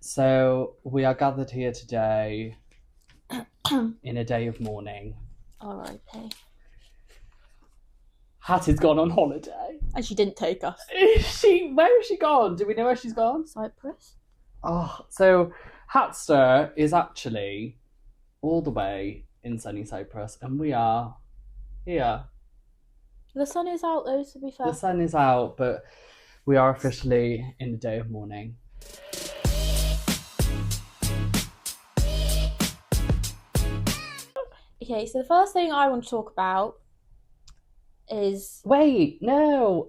So we are gathered here today in a day of mourning. R.I.P. Hattie's gone on holiday. And she didn't take us. Where has she gone? Do we know where she's gone? Cyprus? Oh, so Hatster is actually all the way in sunny Cyprus, and we are here. The sun is out though, to be fair. The sun is out, but we are officially in a day of mourning. Okay, so the first thing I want to talk about is... Wait, no.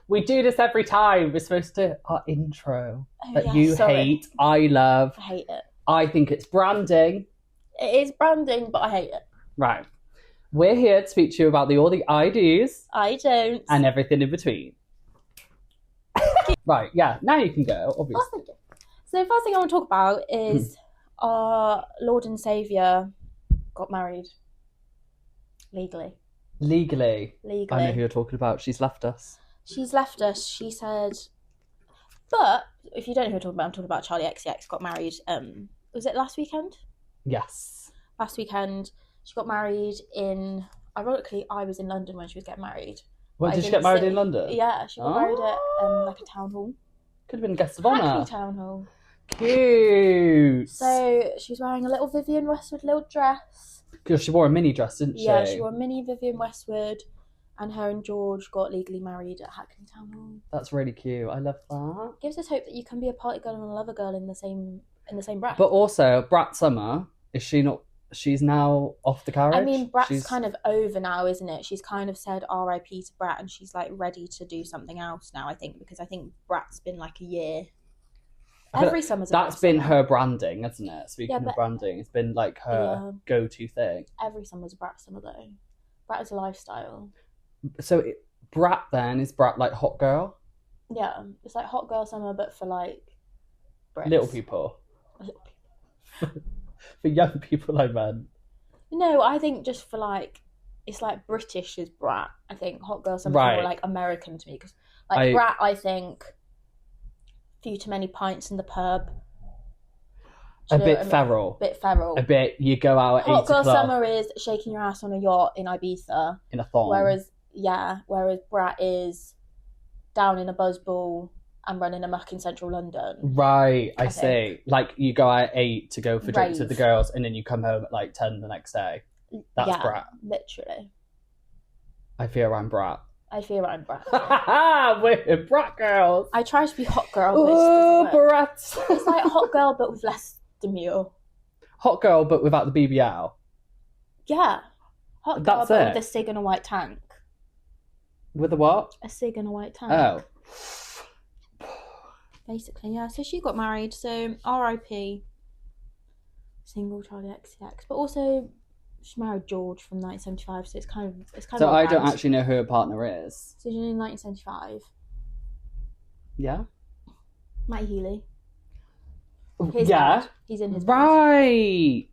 We do this every time. We're supposed to... Our intro that you hate, I love. I hate it. I think it's branding. It is branding, but I hate it. Right. We're here to speak to you about all the IDs. I don't. And everything in between. Right, yeah. Now you can go, obviously. Oh, thank you. So the first thing I want to talk about is our Lord and Saviour got married. Legally. Legally. Legally. I know who you're talking about. She's left us. She's left us. She said... But, if you don't know who I'm talking about Charlie XCX got married, was it last weekend? Yes. Last weekend. She got married in... Ironically, I was in London when she was getting married. When did she get married in London? Yeah, she got married at like a town hall. Could have been guest of honour. Hackney town hall. Cute. So she was wearing a little Vivienne Westwood little dress. Because she wore a mini dress, didn't she? Yeah, she wore a mini Vivienne Westwood, and her and George got legally married at Hackney town hall. That's really cute. I love that. Gives us hope that you can be a party girl and a lover girl in the same breath. But also, Brat Summer, is she not? She's now off the carriage. I mean, Brat's kind of over now, isn't it? She's kind of said R.I.P. to Brat, and she's like ready to do something else now. I think because I think Brat's been like a year. Every summer's that's been her branding, hasn't it? Speaking of branding, it's been like her go-to thing. Every summer's a Brat summer though. Brat is a lifestyle. So Brat then is Brat like hot girl? Yeah, it's like hot girl summer, but for like Brits. Little people. For young people, I meant. No, I think just for like, it's like British as Brat. I think hot girl summer is more like American to me because like Brat, I think few too many pints in the pub. A bit feral. A bit, you go out at 8 o'clock. Hot girl summer is shaking your ass on a yacht in Ibiza. In a thong. Whereas Brat is down in a buzzball and running amok in central London. Right, I see. Like, you go out at 8 to go for drinks with the girls, and then you come home at like 10 the next day. That's Brat. Literally. I fear I'm Brat. I fear I'm Brat. We're Brat girls. I try to be hot girl, but Brat. It's like hot girl, but with less demure. Hot girl, but without the BBL. Yeah. Hot girl, but with a cig and a white tank. With a what? A cig and a white tank. Oh. Basically, yeah. So she got married. So R.I.P. Single Charlie XCX. But also, she married George from 1975. So it's kind of. So I don't actually know who her partner is. So she's in 1975. Yeah. Matty Healy. Yeah. He's in his right.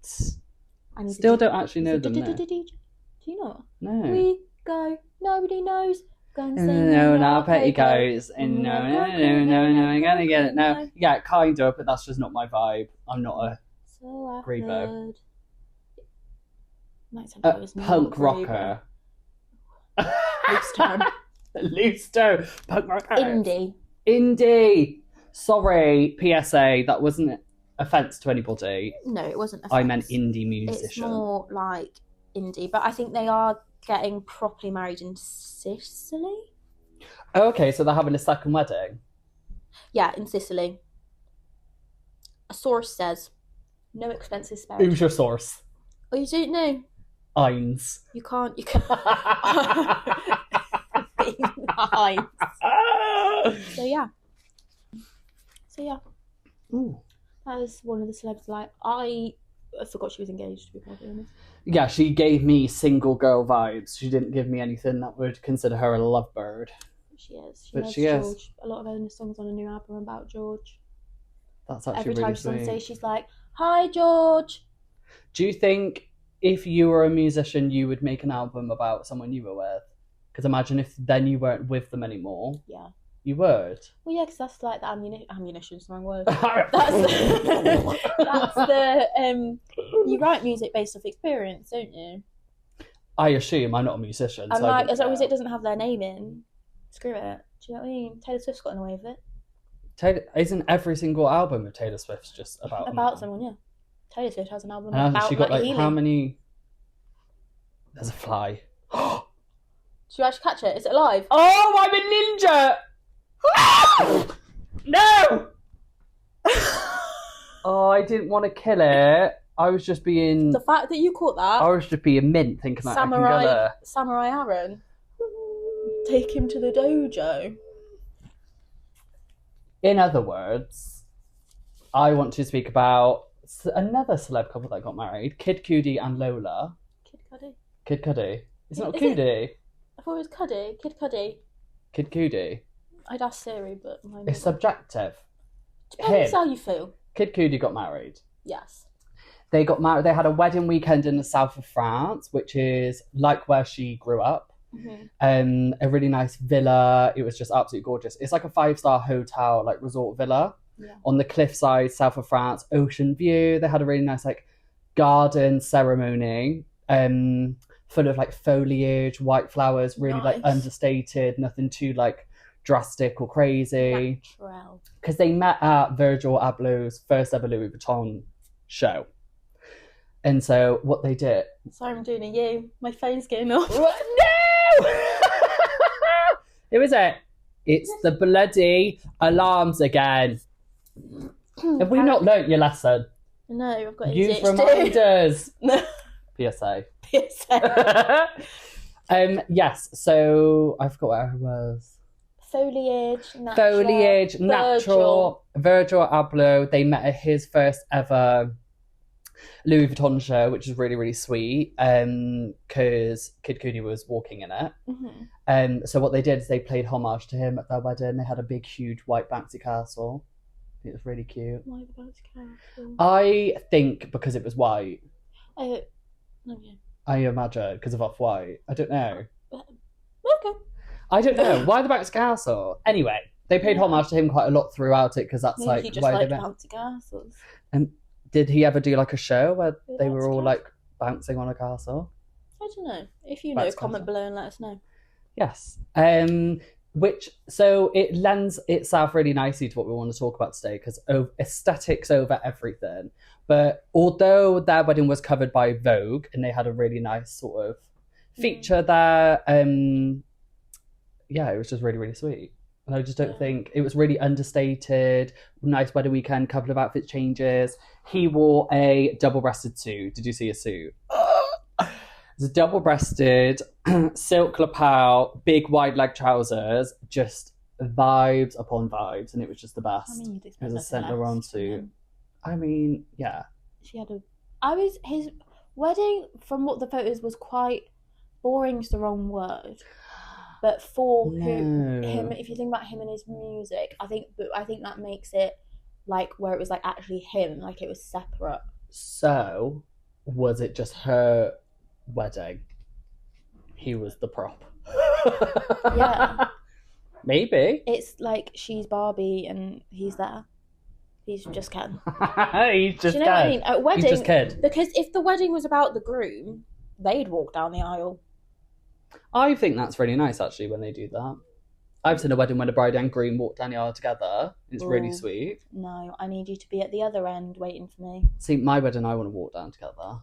Still don't actually know them. Do you not? No. We go. Nobody knows. No, now petticoats. And no, I'm gonna get it now. Yeah, kind of, but that's just not my vibe. I'm not a Grebo. Punk rocker. Loose term. Loose term. Punk rocker. Indie. Sorry, PSA, that wasn't offence to anybody. No, it wasn't offence. I meant indie musician. It's more like indie, but I think they are getting properly married in Sicily. Okay, so they're having a second wedding? Yeah, in Sicily. A source says, no expenses spared. Who's your source? Oh, you don't know? Eins. You can't. Eins. So yeah. Ooh. That was one of the celebs. Like, I forgot she was engaged, to be perfectly honest. Yeah, she gave me single girl vibes. She didn't give me anything that would consider her a lovebird. She is. She is. George. A lot of her songs on a new album about George. That's actually every really time sweet. Someone says, she's like, "Hi, George." Do you think if you were a musician, you would make an album about someone you were with? Because imagine if then you weren't with them anymore. Yeah. You would? Well, yeah, because that's like the ammunition's the wrong word. That's the you write music based off experience, don't you? I assume. I'm not a musician. And like, as long as it doesn't have their name in, screw it. Do you know what I mean? Taylor Swift's got in the way of it. Isn't every single album of Taylor Swift's just about someone? Yeah. Taylor Swift has an album and about she got like Healy. how many? There's a fly. Should you actually catch it? Is it alive? Oh, I'm a ninja! No! Oh, I didn't want to kill it. I was just being... The fact that you caught that... I was just being mint, thinking that I can get her. Samurai Aaron. Take him to the dojo. In other words, I want to speak about another celeb couple that got married. Kid Cudi and Lola. Kid Cudi. It's not Cudi. I thought it was Cudi. Kid Cudi. Kid Cudi. I'd ask Siri, but... It's subjective. Depends how you feel. Kid Cudi got married. Yes. They got married. They had a wedding weekend in the south of France, which is like where she grew up. Mm-hmm. A really nice villa. It was just absolutely gorgeous. It's like a 5-star hotel, like resort villa on the cliffside, south of France, ocean view. They had a really nice like garden ceremony, full of like foliage, white flowers, really like understated, nothing too like drastic or crazy. Natural. Because they met at Virgil Abloh's first ever Louis Vuitton show. And so what they did... Sorry, I'm doing a you. My phone's going off. No! Who is it? It's the bloody alarms again. Have we not learnt your lesson? No, I've got Use ADHD. reminders. PSA. Yes, so I forgot where I was. Foliage, natural. Virgil Abloh. They met at his first ever Louis Vuitton show, which is really, really sweet, because Kid Cudi was walking in it. Mm-hmm. So what they did is they played homage to him at their wedding. They had a big, huge white bouncy castle. It was really cute. Why the bouncy castle? I think because it was white. Okay. I imagine because of Off-White. I don't know. Okay. I don't know. Why the bouncy castle? Anyway, they paid homage to him quite a lot throughout it because that's Maybe like he just where liked they met. bouncy castles. And did he ever do like a show where they were all like bouncing on a castle? I don't know. If you know, comment below and let us know. Yes. So it lends itself really nicely to what we want to talk about today, because aesthetics over everything. But although their wedding was covered by Vogue and they had a really nice sort of feature there, it was just really, really sweet. And I just don't think it was really understated. Nice wedding weekend, couple of outfit changes. He wore a double-breasted suit. Did you see his suit? It's a double-breasted silk lapel, big wide leg trousers, just vibes upon vibes, and it was just the best. I mean, it was a Saint Laurent suit. I mean, yeah. His wedding, from what the photos, was quite boring. Is the wrong word. But for him, if you think about him and his music, I think that makes it like where it was like actually him, like it was separate. So, was it just her wedding? He was the prop. Yeah. Maybe. It's like she's Barbie and he's there. He's just Ken. He's just Ken. Do you know what I mean? At wedding, he's just Ken. Because if the wedding was about the groom, they'd walk down the aisle. I think that's really nice, actually, when they do that. I've seen a wedding when a bride and groom walk down the aisle together. It's really sweet. No, I need you to be at the other end waiting for me. See, my wedding, I want to walk down together.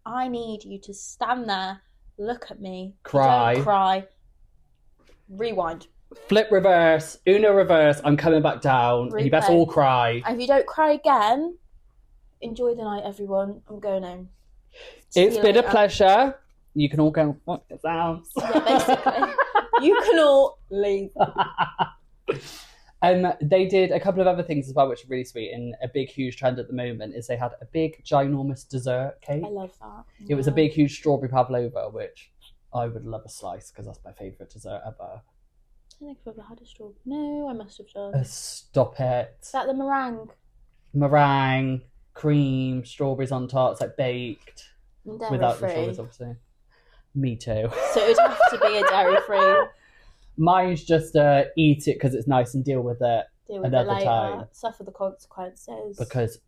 I need you to stand there, look at me, cry, rewind. Flip reverse, Uno reverse, I'm coming back down. Replay. You best all cry. And if you don't cry again, enjoy the night, everyone. I'm going home. It's been a pleasure. You can all go, what it sounds. Yeah, basically. You can all leave. They did a couple of other things as well, which are really sweet. And a big, huge trend at the moment is they had a big, ginormous dessert cake. I love that. It was a big, huge strawberry pavlova, which I would love a slice because that's my favourite dessert ever. I don't think I've ever had a strawberry. No, I must have done. Stop it. Is that the meringue? Meringue, cream, strawberries on top. It's like baked. Dairy without free. the strawberries, obviously. Me too. So it would have to be a dairy free. Mine's just eat it because it's nice and deal with it another later, time. suffer the consequences. Because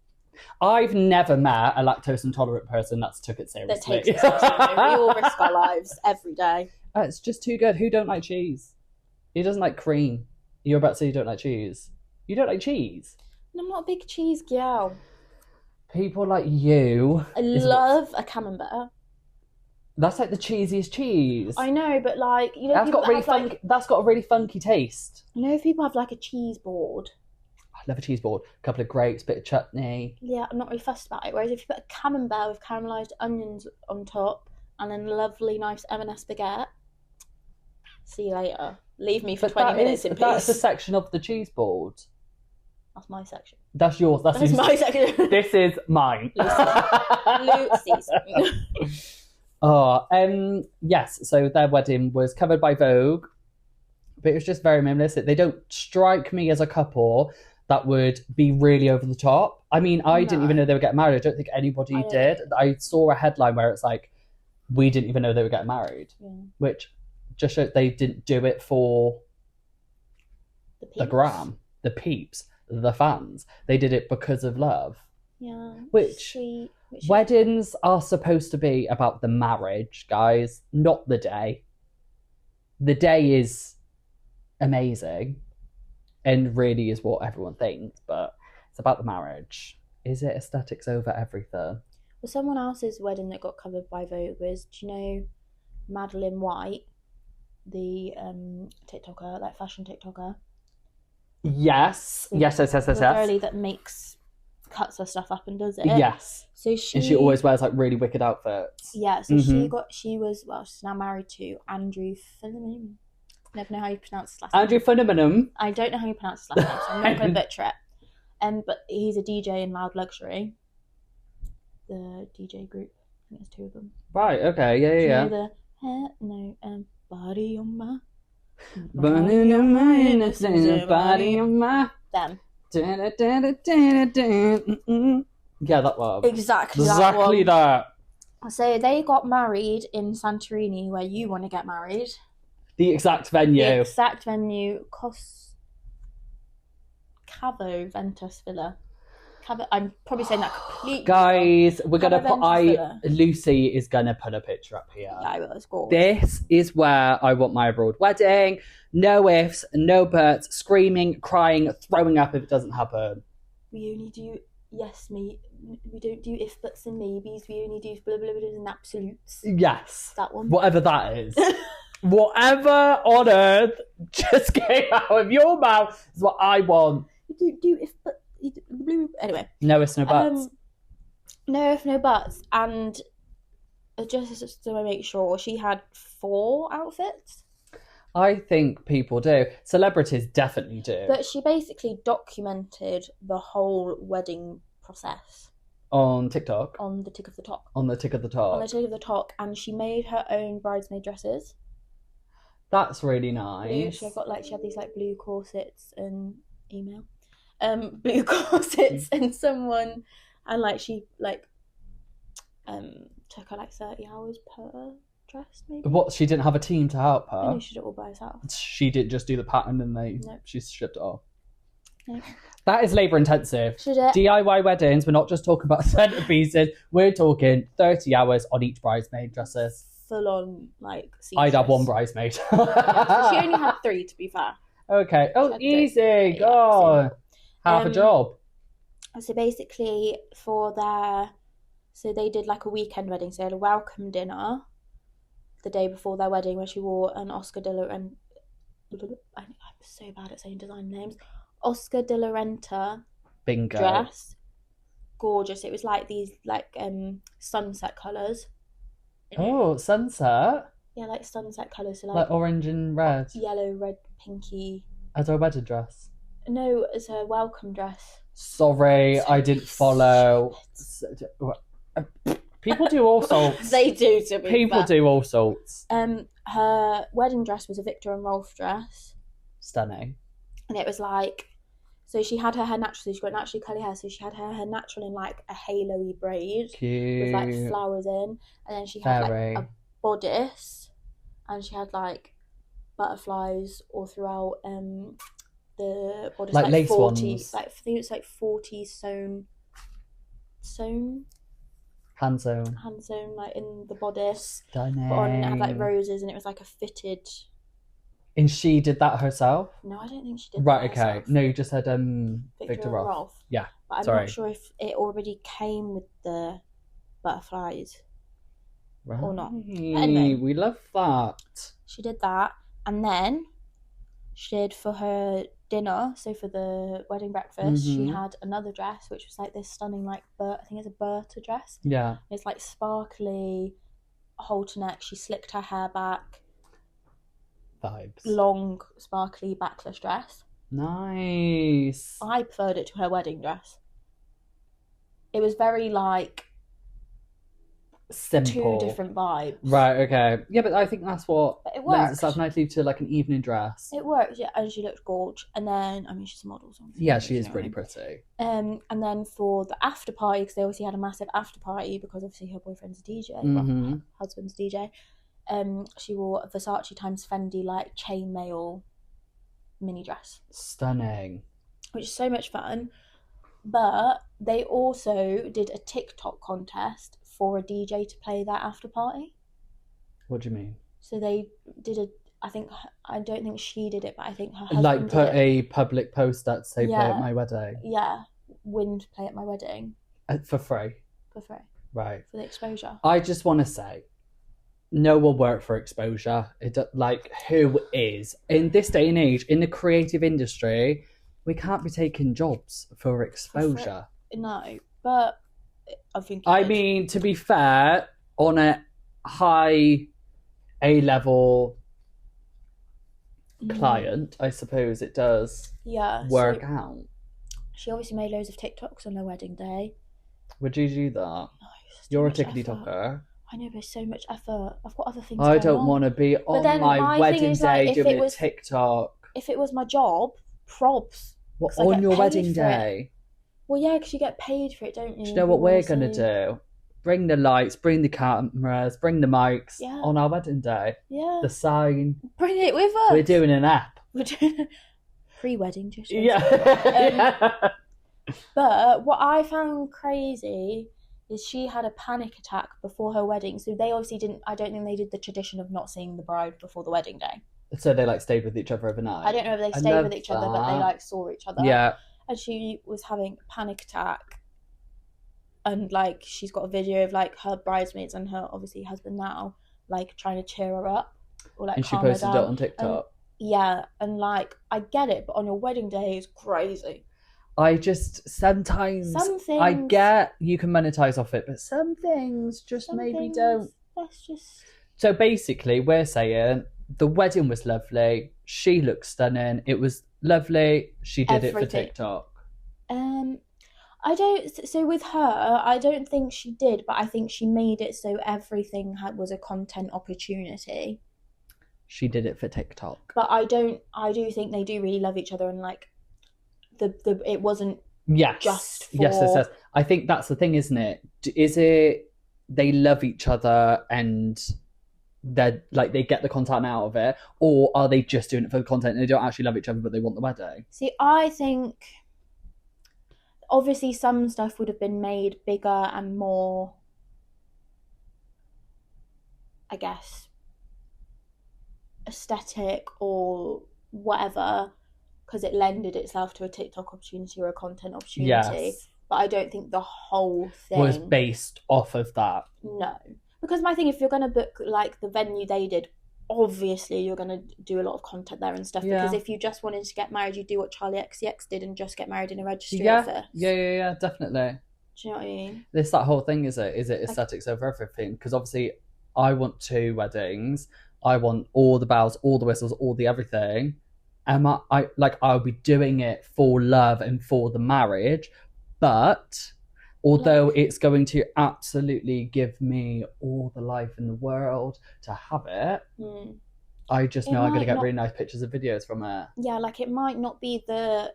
I've never met a lactose intolerant person that's took it seriously. That takes it seriously. We all risk our lives every day. It's just too good. Who don't like cheese? Who doesn't like cream? You're about to say you don't like cheese. You don't like cheese? And I'm not a big cheese gal. People like you. I love a camembert. That's like the cheesiest cheese. I know, but like, you know, That's got a really funky taste. You know, if people have like a cheese board. I love a cheese board. A couple of grapes, bit of chutney. Yeah, I'm not really fussed about it. Whereas if you put a camembert with caramelised onions on top and then a lovely, nice M&S baguette, see you later. Leave me for 20 minutes in peace. That's a section of the cheese board. That's my section. That's yours. That's my section. This is mine. Lucy's. Yes, so their wedding was covered by Vogue, but it was just very minimalistic. They don't strike me as a couple that would be really over the top. I mean, I didn't even know they were getting married. I don't think anybody did. I saw a headline where it's like, we didn't even know they were getting married, which just showed they didn't do it for the gram, the peeps, the fans. They did it because of love. Yeah. Which weddings are supposed to be about the marriage, guys, not the day. The day is amazing and really is what everyone thinks, but it's about the marriage. Is it aesthetics over everything? Well, someone else's wedding that got covered by Vogue was, do you know Madeline White, the TikToker, like fashion TikToker? Yes. Yes. The girlie that cuts her stuff up and does it. Yes. So she always wears like really wicked outfits. Yeah, so she's now married to Andrew Philliman. Never know how you pronounce his last name. Andrew Philliman. I don't know how you pronounce his last name, so I'm not going to butcher it. But he's a DJ in Loud Luxury. The DJ group. I think there's two of them. Right, okay, yeah. You know body on my... Body on my innocence, body on my... Them. Yeah, that one. Exactly that. So they got married in Santorini, where you want to get married. The exact venue. Cavo Ventus Villa. I'm probably saying that completely Guys, wrong. we're going to put... Lucy is going to put a picture up here. Yeah, I will. It's gorgeous. This is where I want my abroad wedding. No ifs, no buts, screaming, crying, throwing up if it doesn't happen. We only do yes, me. We don't do if, buts and maybes. We only do blah, blah, blah, and absolutes. Yes. That one. Whatever that is. Whatever on earth just came out of your mouth is what I want. We don't do if, but... Anyway. No ifs, no buts. No ifs, no buts. And just to make sure, she had 4 outfits. I think people do. Celebrities definitely do. But she basically documented the whole wedding process. On TikTok? On the Tick of the Talk. On the Tick of the Talk. On the Tick of the Talk. And she made her own bridesmaid dresses. That's really nice. She had these like blue corsets and blue corsets and someone, and like she took her like 30 hours per dress maybe. What, she didn't have a team to help her? No, she did it all by herself. She did just do the pattern and she shipped it off. No. That is labour intensive. Should it? DIY weddings, we're not just talking about centerpieces, we're talking 30 hours on each bridesmaid dresses. Full on like seamstress. I'd have one bridesmaid. Yeah, she only had 3 to be fair. Okay. Oh, easy. God. Half a job. So basically so they did like a weekend wedding. So they had a welcome dinner the day before their wedding where she wore an Oscar de la Renta. I'm so bad at saying design names. Oscar de la Renta bingo dress. Gorgeous. It was like these sunset colours. Oh, sunset? Yeah, like sunset colours. So like orange and red? Yellow, red, pinky. As her wedding dress? No, as her welcome dress. Sorry, I didn't follow. People do all sorts. They do, to be People fair. do all sorts. Her wedding dress was a Victor and Rolf dress. Stunning. And it was like... So she had her hair natural, so she got naturally curly hair, so she had her hair natural in like a halo-y braid. Cute. With like flowers in. And then she had like a bodice. And she had like butterflies all throughout the bodice, like lace 40 ones, like I think it's like 40 sewn hand sewn, like in the bodice. stunning. But on it had like roses, and it was like a fitted. And she did that herself? No, I don't think she did. Right, that okay. herself. No, you just said Victor Rolf. Rolf. Yeah, but I'm sorry. not sure if it already came with the butterflies or not. But anyway, we love that. she did that, and then she did for her dinner, so for the wedding breakfast, she had another dress which was like this stunning, like I think it's a Berta dress. Yeah, it's like sparkly halter neck. She slicked her hair back, vibes, long sparkly backless dress. Nice. I preferred it to her wedding dress. It was very like simple, two different vibes. Right, okay. Yeah, but I think that's what But it lends worked. itself nicely to like an evening dress. It worked, yeah, and she looked gorgeous. And then, I mean, she's a model, so yeah, she is pretty pretty. And then for the after party, because they obviously had a massive after party, because obviously her boyfriend's a DJ, well, her husband's DJ. She wore a Versace times Fendi like chainmail mini dress. Stunning. Which is so much fun. But they also did a TikTok contest for a DJ to play that after party. What do you mean? So they did I don't think she did it, but I think her husband like put did it. a public post that say play at my wedding. Yeah, win to play at my wedding. For free. For free. Right. For the exposure. I just want to say, no one work for exposure. Like, who is? In this day and age, in the creative industry, we can't be taking jobs for exposure. No, but I think... I mean, to be fair, on a high A-level client, I suppose it does work out. She obviously made loads of TikToks on her wedding day. Would you do that? No, you're a TikToker. I know, but it's so much effort. I've got other things I don't want to be on my wedding day doing a TikTok. If it was my job, probs. What, on your wedding day? Well, yeah, because you get paid for it, don't you? Do you know what we're going to do? Bring the lights, bring the cameras, bring the mics on our wedding day. Yeah. The sign. Bring it with us. We're doing an app. We're doing pre-wedding just. Yeah. But what I found crazy is she had a panic attack before her wedding. So they obviously didn't, I don't think they did the tradition of not seeing the bride before the wedding day. So they like stayed with each other overnight? I don't know if they stayed with each other, but they like saw each other. Yeah. And she was having a panic attack. And like she's got a video of like her bridesmaids and her obviously husband now like trying to cheer her up or like and she posted it on TikTok. And like I get it, but on your wedding day is crazy. I just sometimes I get you can monetize off it, but some things just maybe don't. That's just... So basically we're saying the wedding was lovely, she looked stunning, it was lovely, she did it for TikTok. So with her, I don't think she did, but I think she made it so everything was a content opportunity. She did it for TikTok. But I do think they do really love each other, and like it wasn't just for... Yes. I think that's the thing, isn't it? Is it they love each other and they're like they get the content out of it, or are they just doing it for the content and they don't actually love each other but they want the wedding? See, I think obviously some stuff would have been made bigger and more, I guess, aesthetic or whatever, because it lended itself to a TikTok opportunity or a content opportunity. Yes. But I don't think the whole thing was based off of that. No. Because my thing, if you're going to book like the venue they did, obviously you're going to do a lot of content there and stuff. Yeah. Because if you just wanted to get married, you do what Charlie XCX did and just get married in a registry office. Yeah, definitely. Do you know what I mean? It's that whole thing, is it aesthetics over everything? Because obviously I want 2 weddings. I want all the bells, all the whistles, all the everything. And I'll be doing it for love and for the marriage, but although it's going to absolutely give me all the life in the world to have it, I just know I'm going to get really nice pictures and videos from it. Yeah, like it might not be the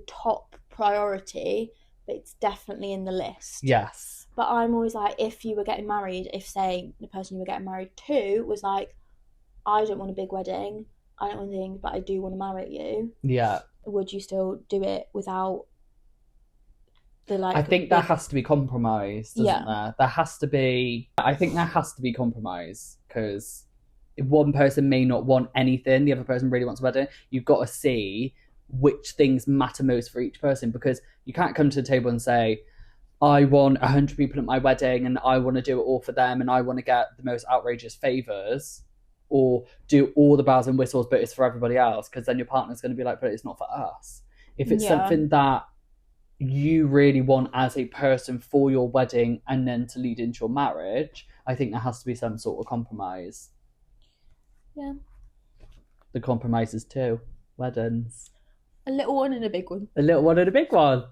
top priority, but it's definitely in the list. Yes. But I'm always like, if you were getting married, if say the person you were getting married to was like I don't want a big wedding, I don't want things, but I do want to marry you. Yeah. Would you still do it without the like? I think there has to be compromise, doesn't there? There has to be. I think there has to be compromise because one person may not want anything, the other person really wants a wedding. You've got to see which things matter most for each person, because you can't come to the table and say, I want 100 people at my wedding and I want to do it all for them and I want to get the most outrageous favours, or do all the bells and whistles but it's for everybody else, because then your partner's going to be like, but it's not for us. If it's something that you really want as a person for your wedding and then to lead into your marriage, I think there has to be some sort of compromise. Yeah. The compromise is 2 weddings. A little one and a big one. A little one and a big one.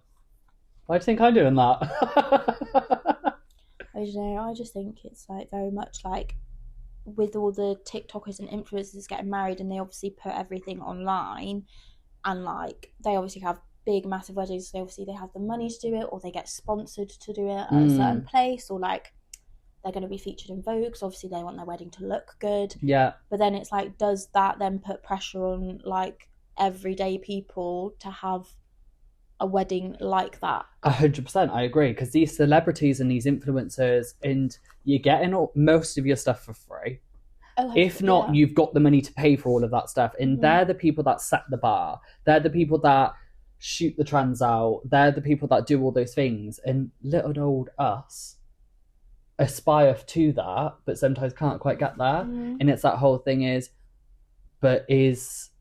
Why do you think I'm doing that? I don't know. I just think it's like very much like with all the TikTokers and influencers getting married, and they obviously put everything online, and like they obviously have big massive weddings. So obviously they have the money to do it, or they get sponsored to do it at a certain place, or like they're going to be featured in Vogue. So obviously they want their wedding to look good. Yeah. But then it's like, does that then put pressure on like everyday people to have a wedding like that? 100%, I agree, because these celebrities and these influencers, and you're getting most of your stuff for free. If not, you've got the money to pay for all of that stuff, and they're the people that set the bar. They're the people that shoot the trends out. They're the people that do all those things, and little old us aspire to that, but sometimes can't quite get there. And it's that whole thing is, but is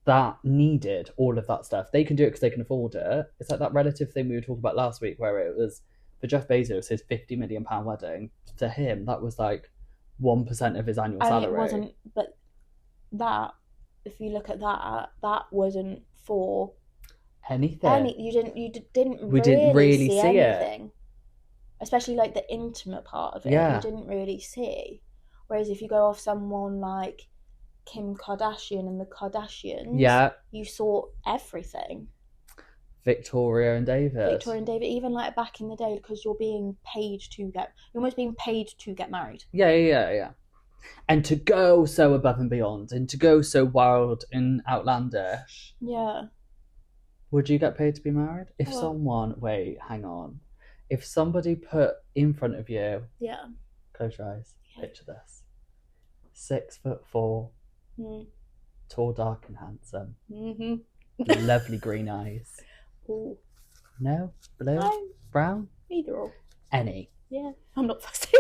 that needed, all of that stuff? They can do it because they can afford it. It's like that relative thing we were talking about last week, where it was for Jeff Bezos, his £50 million wedding. To him, that was like 1% of his annual salary. It wasn't, but that, if you look at that, that wasn't for anything. You didn't really see anything. It. Especially like the intimate part of it, you didn't really see. Whereas if you go off someone like Kim Kardashian and the Kardashians, you saw everything. Victoria and David, even like back in the day, because you're almost being paid to get married. Yeah. And to go so above and beyond, and to go so wild and outlandish. Yeah. Would you get paid to be married? If if somebody put in front of you, close your eyes, picture this: 6'4", tall, dark, and handsome, lovely green eyes. Ooh. No, blue, brown, either or, any. Yeah, I'm not fussy.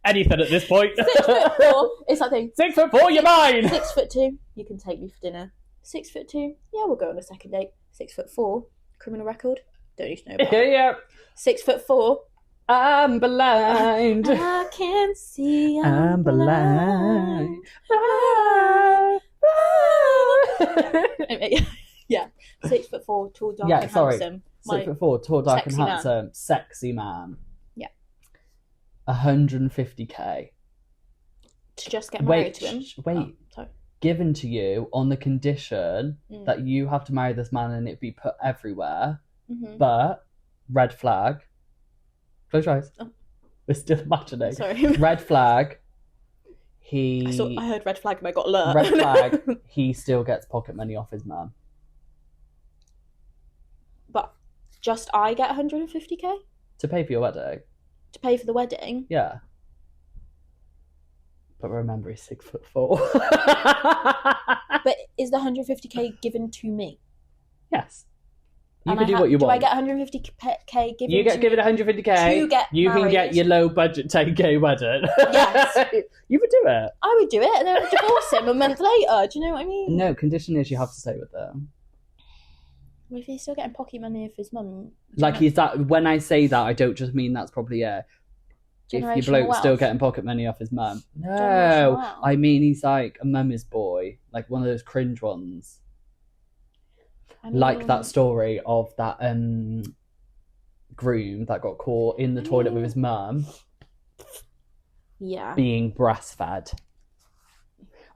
Anything at this point. 6'4", it's that thing. 6'4", you're mine. 6'2", you can take me for dinner. 6'2", yeah, we'll go on a second date. 6'4", criminal record, don't need to know about. Yeah. 6'4", I'm blind. I can see I'm blind. Yeah, 6'4", tall, dark, and handsome. 6'4", tall, dark, and handsome, sexy man. Yeah. 150k to just get married to him. Given to you on the condition that you have to marry this man and it be put everywhere. But red flag. Close your eyes. We're still imagining. Sorry. Red flag. I heard red flag and I got alert. Red flag. He still gets pocket money off his man. But just I get 150k to pay for your wedding. To pay for the wedding. Yeah. But remember, he's 6'4". But is the 150k given to me? Yes. You can do what you want. Do I get 150k given? You get given 150k. To get you married. Can get your low budget 10k wedding. Yes. You would do it. I would do it, and then I'd divorce him a month later. Do you know what I mean? No, condition is you have to stay with them. Well, if he's still getting pocket money off his mum. Is that when I say that, I don't just mean that's probably if your bloke's still getting pocket money off his mum. No, I mean he's like a mummy's boy, like one of those cringe ones. Like that story of that groom that got caught in the toilet with his mum. Yeah. Being breastfed.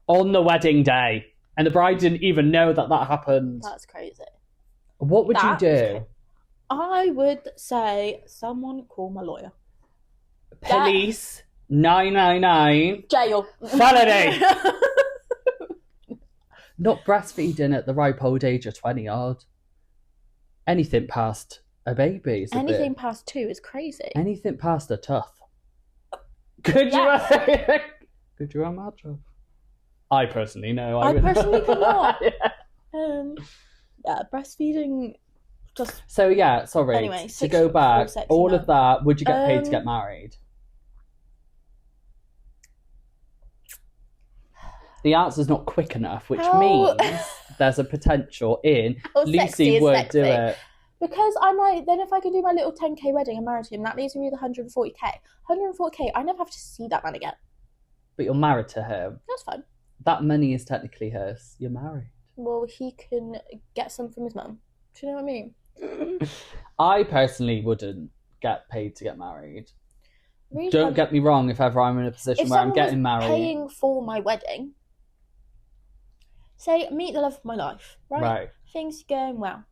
On the wedding day. And the bride didn't even know that happened. That's crazy. What would you do? I would say, someone call my lawyer. Police. 999 Jail. felony. Not breastfeeding at the ripe old age of 20 odd. Anything past a baby is anything past 2 is crazy. Anything past a tough. Could you imagine? I personally know. I personally cannot. Yeah. Breastfeeding just... So yeah, sorry. Anyway, to go back, all of that, would you get paid to get married? The answer's not quick enough, which means there's a potential in Lucy would do it. Because I'm like, then if I can do my little 10k wedding and marry him, that leaves me with 140k. 140k, I never have to see that man again. But you're married to him. That's fine. That money is technically hers. You're married. Well, he can get some from his mum. Do you know what I mean? I personally wouldn't get paid to get married. Really? Don't get me wrong, if ever I'm in a position where I'm getting married. Paying for my wedding, say, meet the love of my life, right? Things are going well.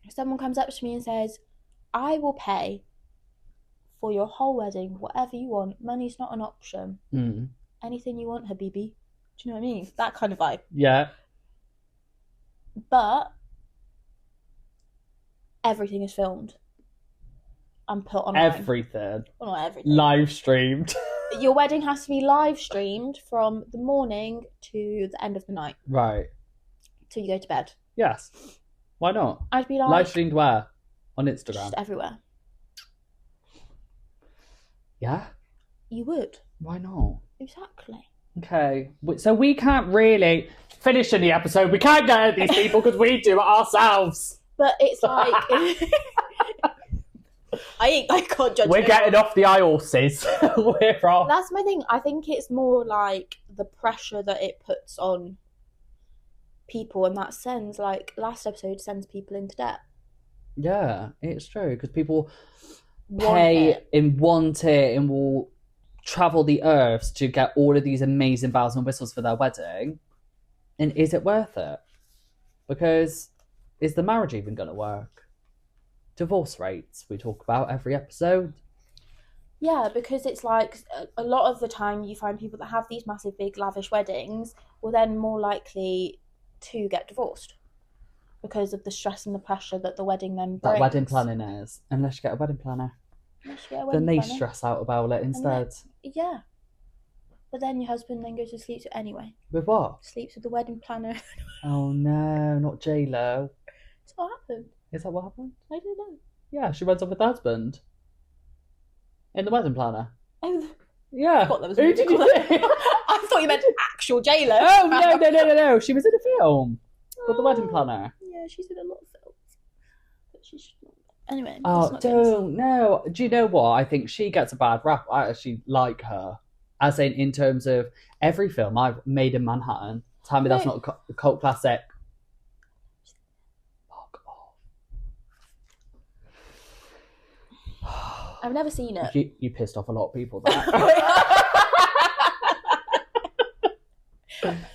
Someone comes up to me and says, I will pay for your whole wedding, whatever you want. Money's not an option. Anything you want, Habibi. Do you know what I mean? That kind of vibe. Yeah. But everything is filmed and put on everything. Well, not everything. Live streamed. Your wedding has to be live streamed from the morning to the end of the night. Right. Till you go to bed. Yes. Why not? I'd be like... Live streamed where? On Instagram? Just everywhere. Yeah? You would. Why not? Exactly. Okay. So we can't really finish in the episode. We can't get at these people because we do it ourselves. But it's like... I can't judge. We're getting off the horses. We're off. That's my thing. I think it's more like the pressure that it puts on people, and that sends, like last episode, sends people into debt. Yeah, it's true because people pay and want it and will travel the earth to get all of these amazing bells and whistles for their wedding. And is it worth it? Because is the marriage even going to work? Divorce rates we talk about every episode. Yeah, because it's like a lot of the time you find people that have these massive, big, lavish weddings will then more likely to get divorced because of the stress and the pressure that the wedding then brings. That wedding planning is, unless you get a wedding planner. Then they stress out about it instead. Yeah. But then your husband then goes to sleep with anyway. With what? Sleeps with the wedding planner. Oh no, not J-Lo. That's what happened. Is that what happened? I don't know. Yeah, she runs off with the husband. In the wedding planner. Oh, yeah. Who did you think? I thought you meant actual J-Lo. Oh, no. She was in a film called The Wedding Planner. Yeah, she's in a lot of films. But she should not. Anyway. Oh, don't. No. Do you know what? I think she gets a bad rap. I actually like her. As in terms of every film I've made in Manhattan. Tell me that's not a cult classic. I've never seen it. You pissed off a lot of people there.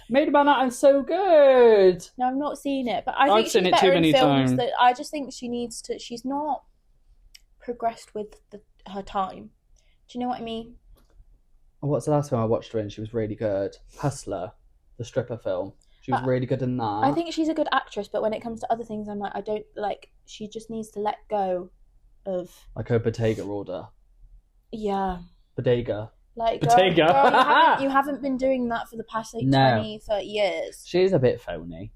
Made in Manhattan's so good. No, I've not seen it, but I think I've seen she's it better too many in films. times. That I just think she needs to. She's not progressed with her time. Do you know what I mean? What's the last film I watched her in? She was really good. Hustler, the stripper film. She was really good in that. I think she's a good actress, but when it comes to other things, I'm like, I don't like. She just needs to let go of like her bodega order. Yeah. Bodega. Like, bodega. Girl, you haven't been doing that for the past 20, 30 years. She's a bit phony.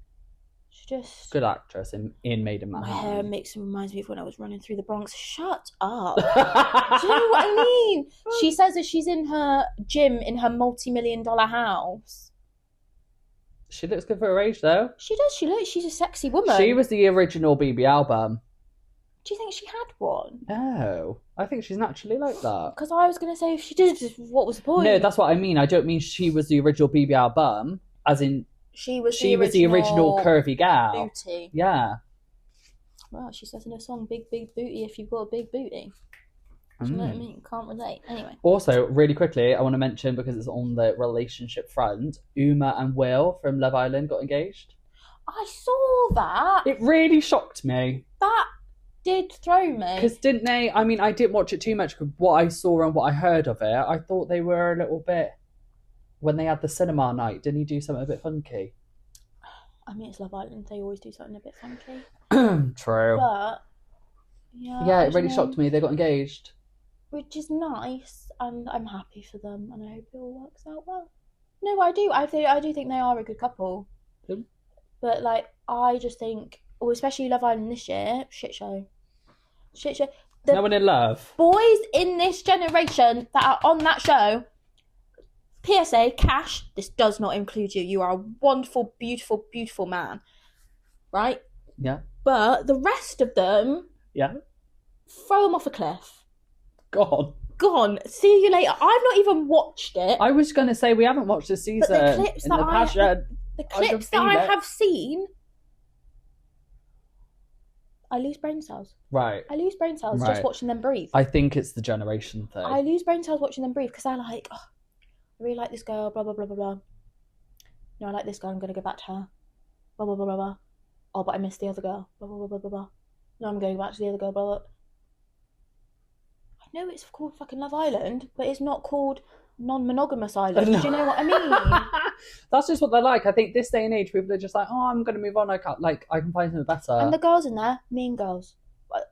She just... Good actress in Made in Manhattan. My hair reminds me of when I was running through the Bronx. Shut up. Do you know what I mean? She says that she's in her gym in her multi-million-dollar house. She looks good for her age, though. She does. She's a sexy woman. She was the original BB album. Do you think she had one? No. I think she's naturally like that. Because I was going to say, if she did, what was the point? No, that's what I mean. I don't mean she was the original BB album, as in she was the original curvy gal. Booty. Yeah. Well, she says in her song, big booty if you've got a big booty. Do you know what I mean? Can't relate. Anyway. Also, really quickly, I want to mention, because it's on the relationship front, Uma and Will from Love Island got engaged. I saw that. It really shocked me. That did throw me. Because didn't they? I mean, I didn't watch it too much. Because what I saw and what I heard of it, I thought they were a little bit. When they had the cinema night, didn't he do something a bit funky? I mean, it's Love Island. They always do something a bit funky. True. But yeah. Yeah, it really shocked me. They got engaged. Which is nice, and I'm happy for them, and I hope it all works out well. No, I do. I do think they are a good couple. Who? But like, I just think, especially Love Island this year, shit show. No one in love. Boys in this generation that are on that show. PSA, Cash. This does not include you. You are a wonderful, beautiful, beautiful man, right? Yeah. But the rest of them, yeah, throw them off a cliff. Gone. See you later. I've not even watched it. I was going to say we haven't watched this season. But the clips that I have seen, I lose brain cells. Right. I lose brain cells just watching them breathe. I think it's the generation thing. I lose brain cells watching them breathe because they're like, oh, I really like this girl, blah, blah, blah, blah, blah. No, I like this girl, I'm going to go back to her. Blah, blah, blah, blah, blah. Oh, but I missed the other girl. Blah, blah, blah, blah, blah, blah. No, I'm going back to the other girl, blah, blah. I know it's called fucking Love Island, but it's not called non-monogamous island. Do you know what I mean? That's just what they're like. I think this day and age, people are just like, oh, I'm going to move on. I can find something better. And the girls in there, mean girls.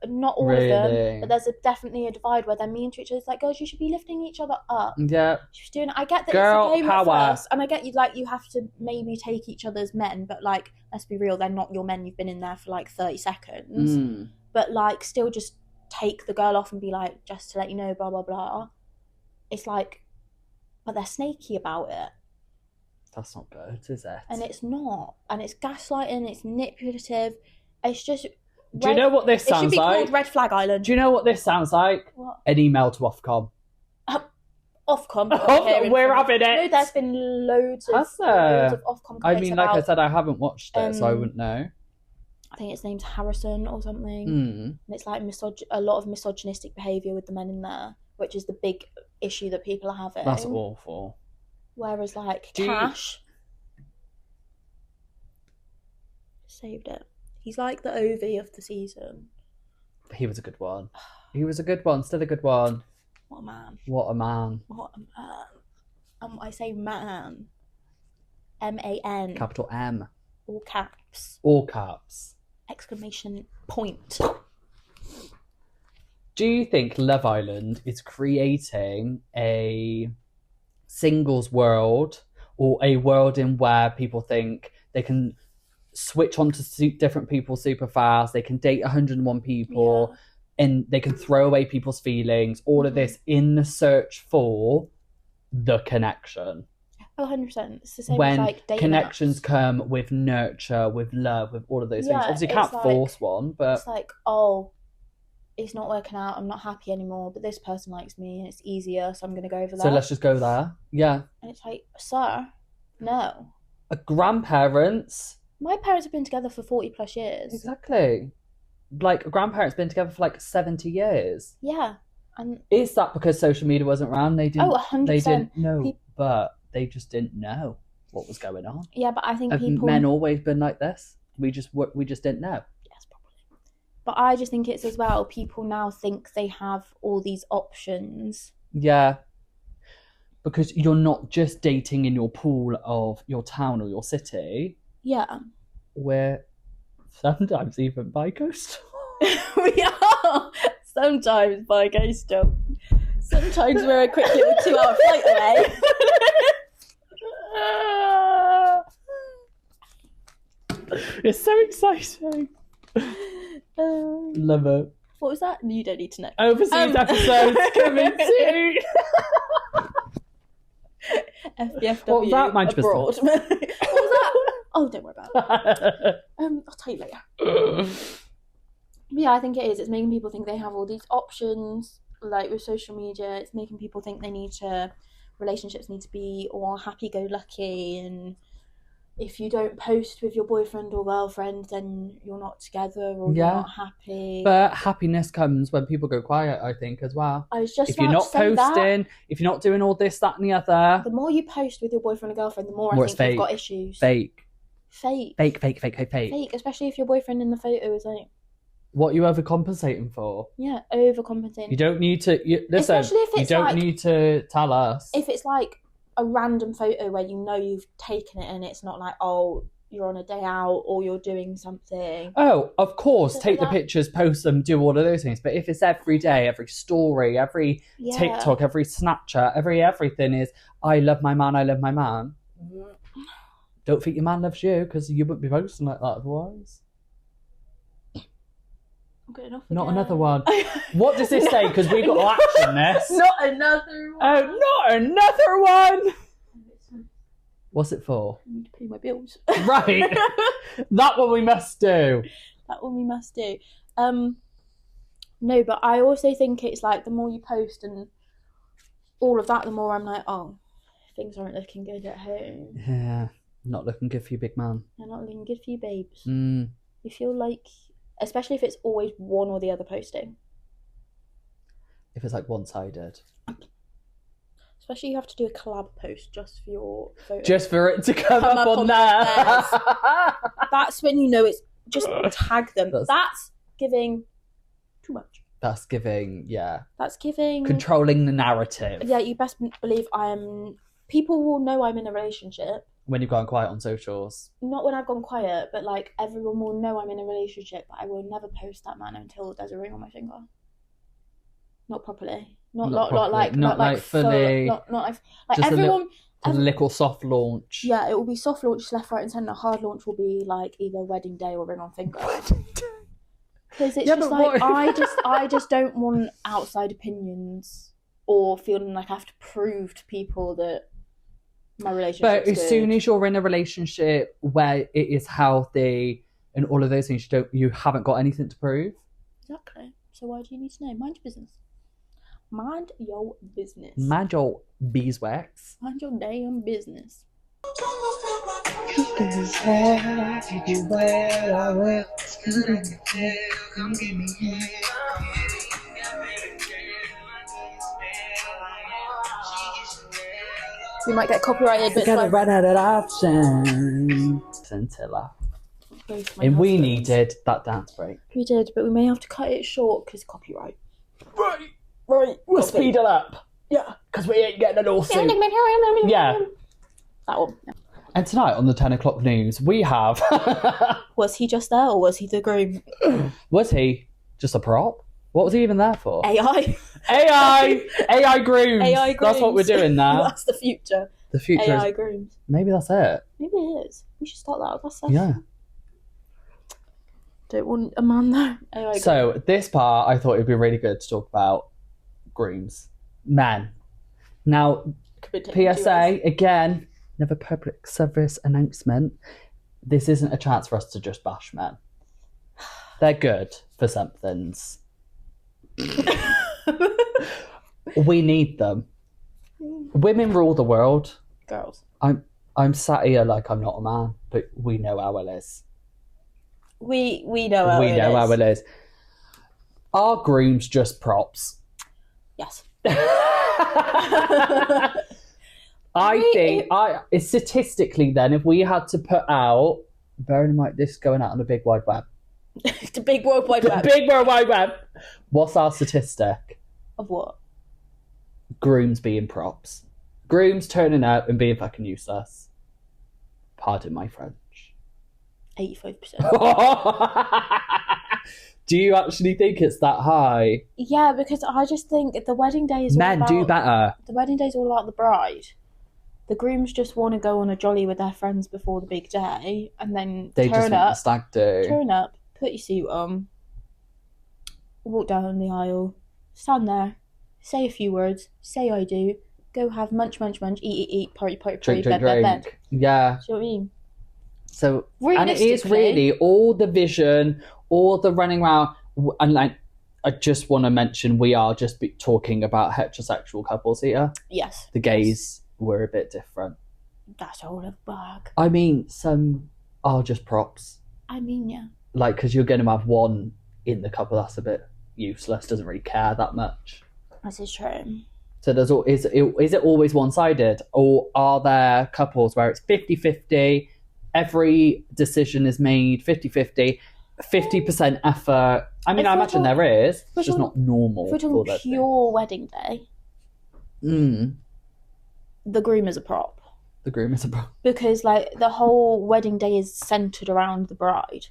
Not all of them, but there's definitely a divide where they're mean to each other. It's like, girls, you should be lifting each other up. Yeah. She's doing. I get that Girl it's a game power. at first, and I get you have to maybe take each other's men, but like, let's be real, they're not your men. You've been in there for like 30 seconds, but like, still just take the girl off and be like, just to let you know, blah blah blah. It's like, but they're snaky about it. That's not good, is it? And it's not, and it's gaslighting. It's manipulative. It's just. Do you know what this sounds like? It should be called Red Flag Island. Do you know what this sounds like? What? An email to Ofcom. Ofcom. We're having it. No, there's been loads of Ofcom. I mean, like I said, I haven't watched it, so I wouldn't know. I think its name's Harrison or something. And it's like a lot of misogynistic behaviour with the men in there, which is the big issue that people are having. That's awful. Whereas, like, Cash saved it. He's like the Ovi of the season. He was a good one. Still a good one. What a man. What a man. I say man. M-A-N. Capital M. All caps. All caps. Exclamation point. Do you think Love Island is creating a singles world or a world in where people think they can switch on to different people super fast, they can date 101 people, and they can throw away people's feelings, all of this in the search for the connection? 100%. It's the same when as like dating connections apps. come with nurture, with love, with all of those things. Obviously you can't force one, but it's like, oh, it's not working out, I'm not happy anymore, but this person likes me and it's easier, so I'm going to go over there. So let's just go there. Yeah. And it's like, sir, no. Grandparents. My parents have been together for 40 plus years. Exactly. Like, grandparents been together for like 70 years. Yeah. And is that because social media wasn't around? They didn't. 100%. They didn't know, but they just didn't know what was going on. Yeah, but I think Have people... men always been like this? We just didn't know. Yes, probably. But I just think it's as well, people now think they have all these options. Yeah. Because you're not just dating in your pool of your town or your city. Yeah. We're sometimes even by coastal. We are. Sometimes by coastal. Sometimes we're a quick little 2-hour flight away. It's so exciting. Love it. What was that? You don't need to know. Overseas episodes coming soon. FBFW what was that? Mind abroad. What was that? Oh, don't worry about it. I'll tell you later. Yeah, I think it is. It's making people think they have all these options, like with social media. It's making people think relationships need to be all happy-go-lucky, and if you don't post with your boyfriend or girlfriend, then you're not together or you're not happy. But happiness comes when people go quiet, I think, as well. I was just if you're not posting, if you're not doing all this, that, and the other. The more you post with your boyfriend or girlfriend, the more I think you've got issues. Fake, especially if your boyfriend in the photo is like What are you overcompensating for? Yeah, overcompensating. You don't need to... listen, especially if it's you don't like, need to tell us. If it's like a random photo where you know you've taken it and it's not like, oh, you're on a day out or you're doing something. Oh, of course, So take the that- pictures, post them, do all of those things. But if it's every day, every story, every TikTok, every Snapchat, everything is, I love my man, I love my man. Don't think your man loves you, because you wouldn't be posting like that otherwise. Good enough Not again. another one. What does this say? Because we got to action this. Not another one. Oh, not another one. What's it for? I need to pay my bills. Right. That one we must do. That one we must do. No, but I also think it's like the more you post and all of that, the more I'm like, oh, things aren't looking good at home. Yeah. Not looking good for you, big man. They're not looking good for you, babes. Mm. You feel like, especially if it's always one or the other posting. If it's like one-sided. Especially you have to do a collab post just for your photo. Just for it to come up on there. That's when you know it's just tag them. That's giving too much. That's giving, yeah. That's giving... Controlling the narrative. Yeah, you best believe people will know I'm in a relationship. When you've gone quiet on socials. Not when I've gone quiet, but like everyone will know I'm in a relationship, but I will never post that man until there's a ring on my finger. Not properly. Not like fully. Not like just everyone. A little soft launch. Yeah, it will be soft launch, left, right, and centre. Hard launch will be like either wedding day or ring on finger. Because it's just like I just don't want outside opinions or feeling like I have to prove to people that my relationship. But as soon as you're in a relationship where it is healthy and all of those things, you haven't got anything to prove. Exactly. So why do you need to know? Mind your business. Mind your business. Mind your beeswax. Mind your damn business. You can tell I take you where I will. Come give me here. We might get copyrighted, but Gotta run out of options. Scintilla. And we needed that dance break. We did, but we may have to cut it short because copyright. Right. We'll speed it up. Yeah. Because we ain't getting a lawsuit. Yeah. That one. Yeah. And tonight on the 10 o'clock news, we have... Was he just there or was he the groom? Was he just a prop? What was he even there for? AI. AI grooms. AI grooms. That's what we're doing now. That's the future. The future AI is... grooms. Maybe that's it. Maybe it is. We should start that. That's us. Yeah. Don't want a man there. AI So groom. this part, I thought it'd be really good to talk about grooms. Men. Now, PSA, again, another public service announcement. This isn't a chance for us to just bash men. They're good for some things. We need them. Women rule the world. Girls. I'm sat here like I'm not a man, but we know how it is. We know how it is. Are grooms just props? Yes. I think statistically then, if we had to put out, bearing in mind this going out on the big wide web. The big world wide web. The big world wide web. What's our statistic? Of what? Grooms being props. Grooms turning up and being fucking useless. Pardon my French. 85%. Do you actually think it's that high? Yeah, because I just think the wedding day is Men, do better. The wedding day is all about the bride. The grooms just want to go on a jolly with their friends before the big day, and then They just turn want up, the stag do. turn up, put your suit on, walk down the aisle, stand there, say a few words, say I do, go have munch, eat, party, Drink. bed. Yeah. Do you know what I mean? So, and it is really all the vision, all the running around, and like, I just want to mention we are just talking about heterosexual couples here. Yes. The gays were a bit different. That's all a bag. I mean, some are just props. I mean, yeah. Like, because you're going to have one in the couple that's a bit useless, doesn't really care that much. This is true. So is it always one-sided? Or are there couples where it's 50-50, every decision is made 50-50, 50% effort, I mean, I imagine there is. It's just not normal. If we're talking pure wedding day, the groom is a prop. The groom is a prop. Because, like, the whole wedding day is centred around the bride.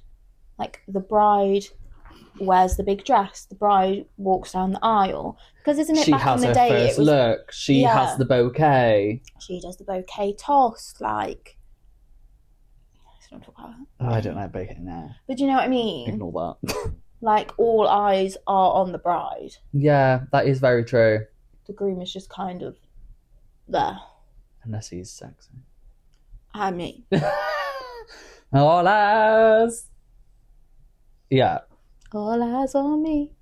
Like, the bride wears the big dress. The bride walks down the aisle. Because isn't it she back has in the her day? First look. She has the bouquet. She does the bouquet toss. Like, let's not talk about that. Oh, I don't like bouquet now. But do you know what I mean? Ignore that. Like, all eyes are on the bride. Yeah, that is very true. The groom is just kind of there. Unless he's sexy. I mean. All eyes. Yeah. All eyes on me.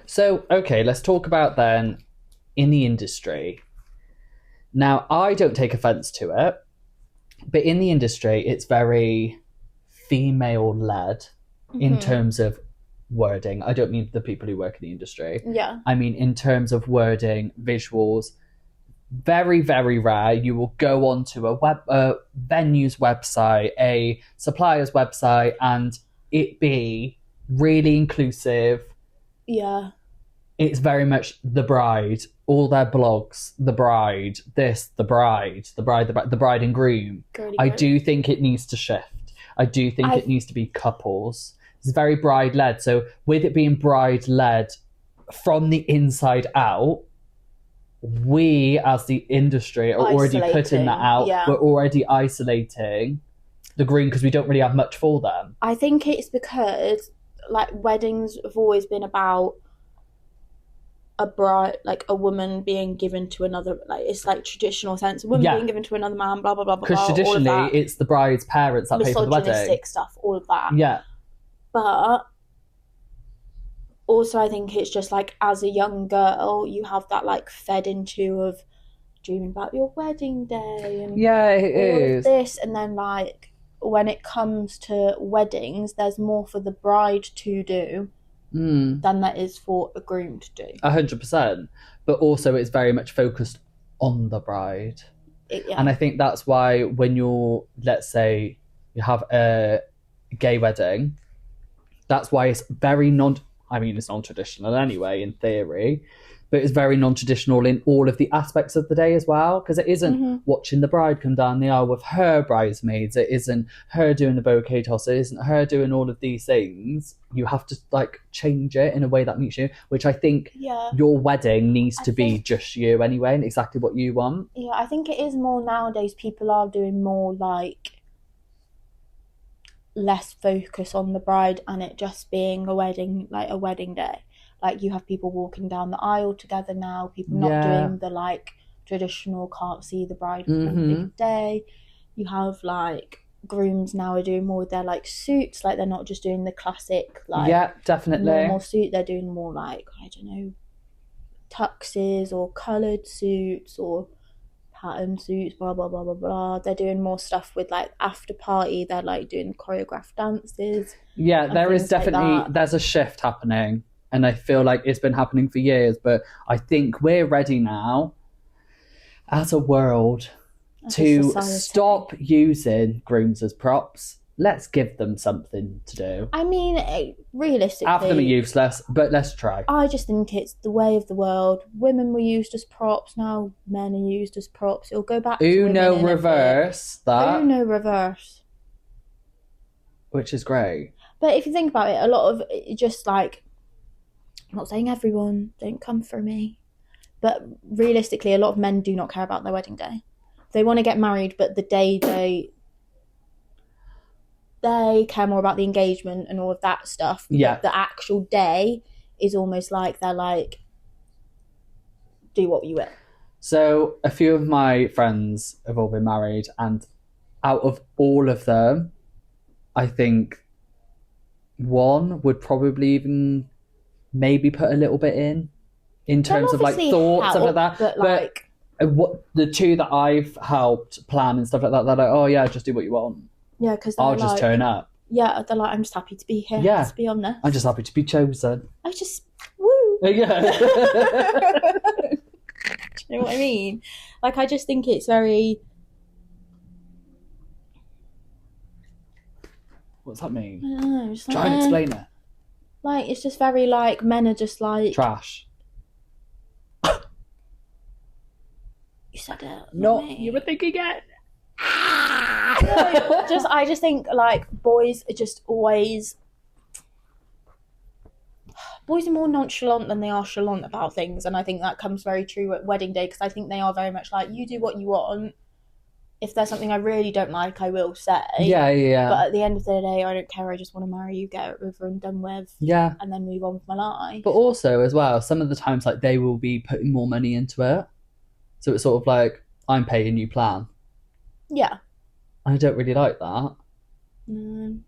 So, okay, let's talk about then in the industry. Now, I don't take offence to it, but in the industry, it's very female-led in terms of wording. I don't mean the people who work in the industry. Yeah. I mean, in terms of wording, visuals, very, very rare. You will go onto a venue's website, a supplier's website, and it be really inclusive. Yeah. It's very much the bride, all their blogs, the bride, this, the bride and groom. I do think it needs to shift. I do think it needs to be couples. It's very bride-led. So with it being bride-led from the inside out, we as the industry are already putting that out. Yeah. We're already isolating the groom because we don't really have much for them. I think it's because, like, weddings have always been about a bride, like a woman being given to another, like, it's like traditional sense, a woman being given to another man, blah blah blah blah. Because traditionally it's the bride's parents that pay for the wedding. Misogynistic stuff, all of that. Yeah. But also I think it's just like, as a young girl, you have that like fed into of dreaming about your wedding day and it is this, and then like when it comes to weddings, there's more for the bride to do than there is for a groom to do. 100%. But also it's very much focused on the bride. And I think that's why when you're, let's say you have a gay wedding, that's why it's very it's non-traditional anyway, in theory, but it's very non-traditional in all of the aspects of the day as well, because it isn't watching the bride come down the aisle with her bridesmaids, it isn't her doing the bouquet toss, it isn't her doing all of these things. You have to like change it in a way that meets you, which I think your wedding needs to be just you anyway, and exactly what you want. Yeah, I think it is more nowadays. People are doing more like less focus on the bride and it just being a wedding, like a wedding day. Like, you have people walking down the aisle together now, people not doing the like traditional can't see the bride for the big day. You have like grooms now are doing more with their like suits, like they're not just doing the classic like definitely normal suit, they're doing more like, I don't know, tuxes or coloured suits or pattern suits, blah blah blah blah blah. They're doing more stuff with like after party, they're like doing choreographed dances. There is definitely like there's a shift happening, and I feel like it's been happening for years, but I think we're ready now as a world to stop using grooms as props. Let's give them something to do. I mean, realistically, half of them are useless, but let's try. I just think it's the way of the world. Women were used as props, now men are used as props. It'll go back to Uno reverse that. Uno reverse. Which is great. But if you think about it, a lot of it just like, I'm not saying everyone, don't come for me, but realistically, a lot of men do not care about their wedding day. They want to get married, but the day they care more about the engagement and all of that stuff. Yeah. The actual day is almost like they're like, do what you will. So a few of my friends have all been married, and out of all of them, I think one would probably even maybe put a little bit in terms of like thoughts, stuff like that. But what the two that I've helped plan and stuff like that, they're like, oh yeah, just do what you want. Yeah, because I'll just turn up. Yeah, they're like, I'm just happy to be here. Yeah, to be honest, I'm just happy to be chosen. I just woo. Yeah. Do you know what I mean? Like, I just think it's very. What's that mean? I don't know, Try and explain it. Like, it's just very, like, men are just, like... Trash. You said it. No, me. you were thinking it. No, I just think, like, boys are just always... Boys are more nonchalant than they are chalant about things, and I think that comes very true at wedding day, because I think they are very much like, you do what you want. If there's something I really don't like, I will say. Yeah. But at the end of the day, I don't care. I just want to marry you, get it over and done with. Yeah. And then move on with my life. But also, as well, some of the times, like, they will be putting more money into it. So it's sort of like, I'm paying you plan. Yeah. I don't really like that. Mm.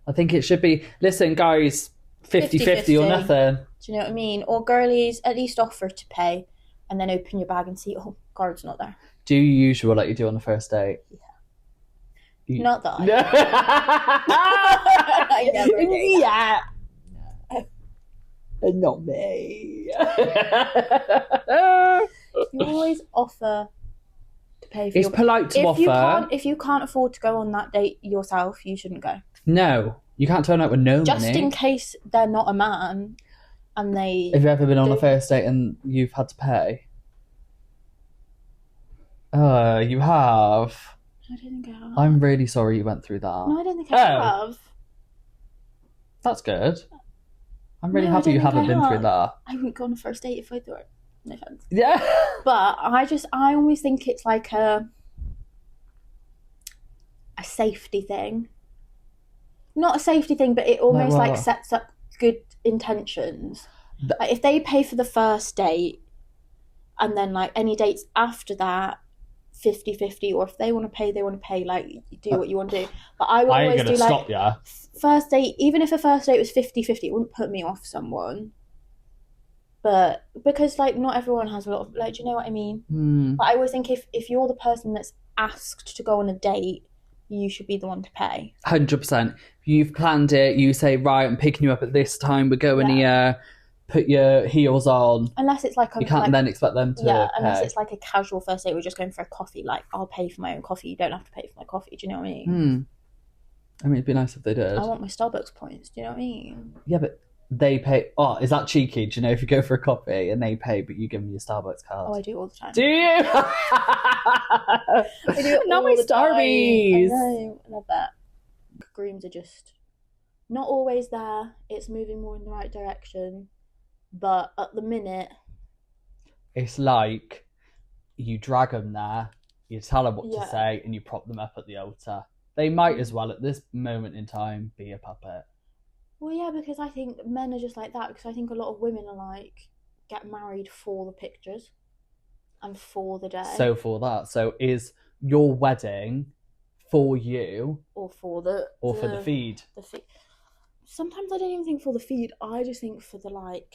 I think it should be, listen, guys, 50-50 or nothing. Do you know what I mean? Or girlies, at least offer to pay and then open your bag and see, oh, card's not there. Do you usual like you do on the first date? Yeah. Not that I never do. Yeah. Not me. You always offer to pay for It's polite to offer. If you can't afford to go on that date yourself, you shouldn't go. No. You can't turn up with no Just money. in case they're not a man and they... Have you ever been on a first date and you've had to pay? You have. I don't think I have. I'm really sorry you went through that. No, I don't think I have. That's good. I'm really No, I happy you don't think haven't I been have. through that. I wouldn't go on a first date if I thought it. No offense. Yeah. But I always think it's like a safety thing. Not a safety thing, but it almost like sets up good intentions. Like if they pay for the first date and then like any dates after that, 50-50, or if they want to pay, like you do what you want to do. But I would always do like first date, even if a first date was 50-50, it wouldn't put me off someone. But because like not everyone has a lot of, like, do you know what I mean? But I always think if you're the person that's asked to go on a date, you should be the one to pay. 100%. You've planned it, you say, right, I'm picking you up at this time, we're going here, put your heels on. Unless it's like you can't then expect them to pay. Unless it's like a casual first date, we're just going for a coffee, like I'll pay for my own coffee, you don't have to pay for my coffee, do you know what I mean? I mean, it'd be nice if they did. I want my Starbucks points, do you know what I mean? Yeah, but they pay. Oh, is that cheeky? Do you know, if you go for a coffee and they pay, but you give them your Starbucks card? Oh, I do all the time. Do you? I do it Not all my the time. Starbies. I know, I love that. Grooms are just not always there. It's moving more in the right direction, but at the minute, it's like you drag them there, you tell them what to say, and you prop them up at the altar. They might as well, at this moment in time, be a puppet. Well, yeah, because I think men are just like that, because I think a lot of women are like, get married for the pictures and for the day. So for that. So is your wedding for you? Or for the... Or for the feed? The feed. Sometimes I don't even think for the feed, I just think for the like...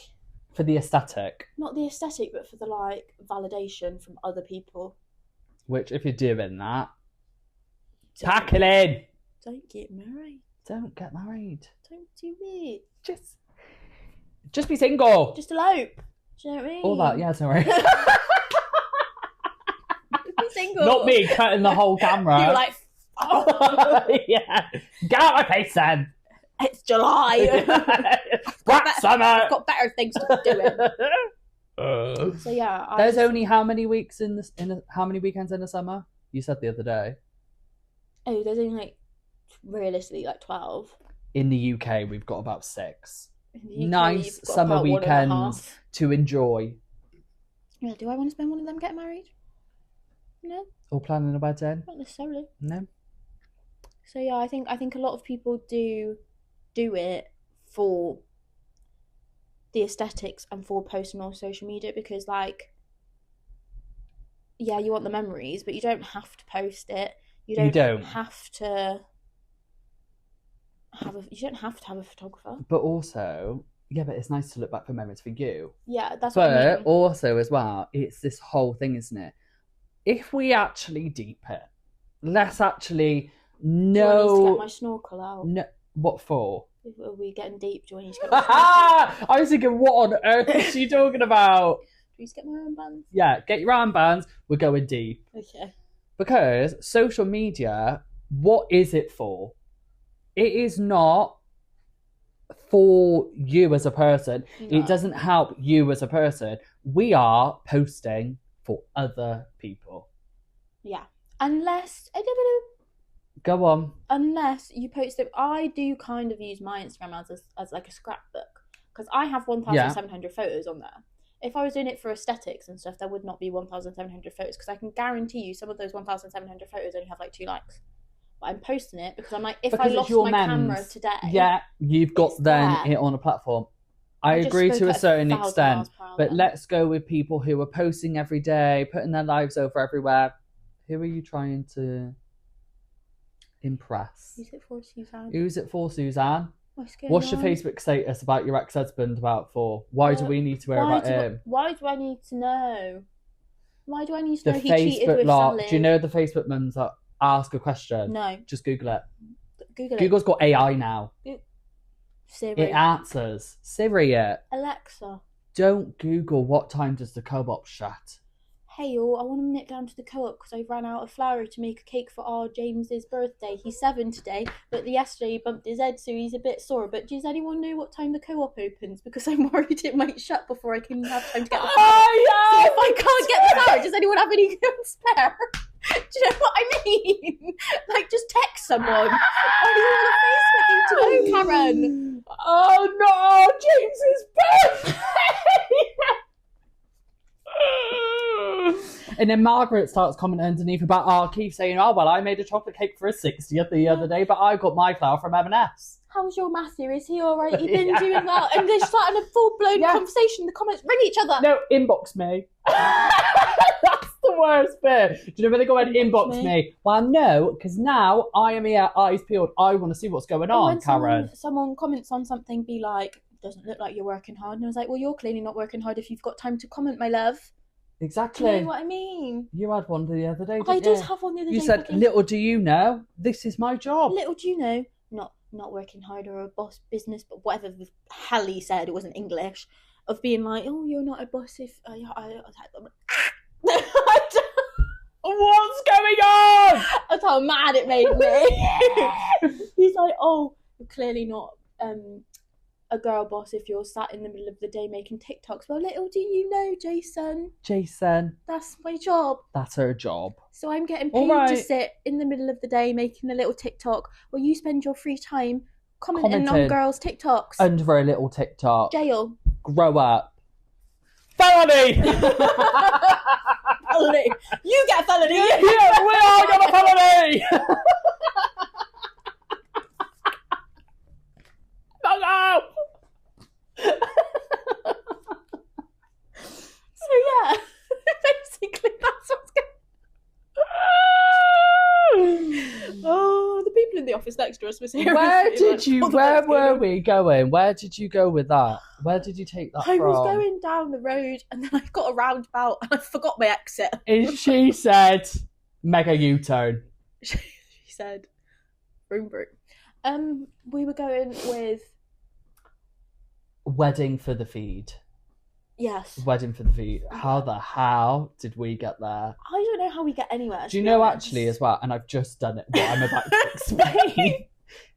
For the aesthetic? Not the aesthetic, but for the like validation from other people. Which, if you're doing that, pack it in! Don't get married. Don't get married. Don't do it. Just be single. Just elope. Do you know what I mean? All that, yeah, don't worry. Be single. Not me cutting the whole camera. You're like, oh. Yeah. Get out my face then. It's July. Summer. I've got better things to be doing. So yeah. There's only how many weeks how many weekends in the summer? You said the other day. Oh, there's only like realistically like 12. In the UK, we've got about 6. UK, nice summer weekends to enjoy. Yeah, do I want to spend one of them getting married? No. Or planning a wedding? Not necessarily. No. So yeah, I think a lot of people do it for the aesthetics and for posting on social media, because like, yeah, you want the memories, but you don't have to post it. You don't have to have a photographer. But also, yeah, but it's nice to look back for memories for you. Yeah, that's what I mean. But also as well, it's this whole thing, isn't it? If we actually deep it, let's actually know. Do I need to get my snorkel out? No, what for? Are we getting deep? Do I need to get my snorkel I was thinking, what on earth is she talking about? Do you get my armbands? Yeah, get your armbands. We're going deep. Okay. Because social media, what is it for? It is not for you as a person. No. It doesn't help you as a person. We are posting for other people. Yeah. Unless Go on. Unless you post it, I do kind of use my Instagram as like a scrapbook, because I have 1,700 photos on there. If I was doing it for aesthetics and stuff, there would not be 1,700 photos, because I can guarantee you some of those 1,700 photos only have like 2 likes. But I'm posting it because I'm like, if Because I lost my camera today, yeah, you've got then it on a platform. I agree to a certain extent, but let's go with people who are posting every day, putting their lives over everywhere. Who are you trying to impress? Who's it for, Suzanne? Who's it for, Suzanne? What's your Facebook status about your ex-husband about for? Why do we need to hear about him? Why do I need to know? Why do I need to know he cheated Facebook with lot. Sally? Do you know the Facebook mums that ask a question? No. Just Google it. Google it. Google's got AI now. Siri. It answers. Siri it. Alexa. Don't Google what time does the co-op shut. Hey all, I want to nip down to the co-op because I ran out of flour to make a cake for our James's birthday. He's 7 today, but yesterday he bumped his head, so he's a bit sore. But does anyone know what time the co-op opens? Because I'm worried it might shut before I can have time to get the flour. So if I can't get the flour, does anyone have any spare? Do you know what I mean? Like, just text someone. Why do you want a Facebook need to know, Karen? Oh no, James's birthday! And then Margaret starts commenting underneath about Keith saying, oh, well, I made a chocolate cake for his 60th the other day, but I got my flour from M&S. How's your Matthew? Is he all right? You've been doing well. And they're starting a full-blown conversation in the comments. Ring each other. No, inbox me. That's the worst bit. Do you know when they go and inbox me? Well, no, because now I am here, eyes peeled. I want to see what's going on, Karen. Someone comments on something, be like, doesn't look like you're working hard. And I was like, well, you're clearly not working hard if you've got time to comment, my love. Exactly. Do you know what I mean? You had one the other day, didn't I did have one the other day. You said, little do you know, this is my job. Little do you know, not working hard or a boss business, but whatever the hell he said, it wasn't English, of being like, oh, you're not a boss if... What's going on? That's how mad it made me. He's like, oh, you're clearly not... a girl boss if you're sat in the middle of the day making TikToks. Well, little do you know, Jason. That's my job. That's her job. So I'm getting paid to sit in the middle of the day making a little TikTok, while you spend your free time commenting on girls' TikToks. Under a little TikTok. Jail. Grow up. Felony! Felony. You get a felony. Yeah, we all got a felony! No! So yeah, basically that's what's going on. Oh, the people in the office next to us was here. Where were we going? Where did you go with that? Where did you take that from? I was going down the road and then I got a roundabout and I forgot my exit. And she said, mega U-turn. She said, vroom vroom. We were going with... Wedding for the feed. Yes. Wedding for the feed. How the hell did we get there? I don't know how we get anywhere. Do you know actually as well, and I've just done it, what I'm about to explain,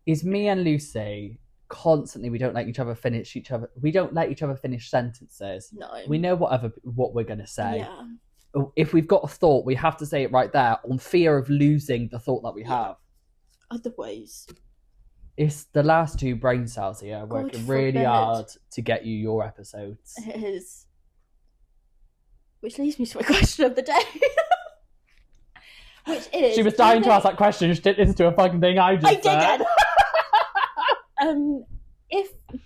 is me and Lucy constantly, we don't let each other finish sentences. No. We know what we're going to say. Yeah. If we've got a thought, we have to say it right there on fear of losing the thought that we have. Otherwise... It's the last 2 brain cells here working really hard to get you your episodes. It is. Which leads me to my question of the day. Which is... She was dying to ask that question. She didn't listen to a fucking thing I just said. Do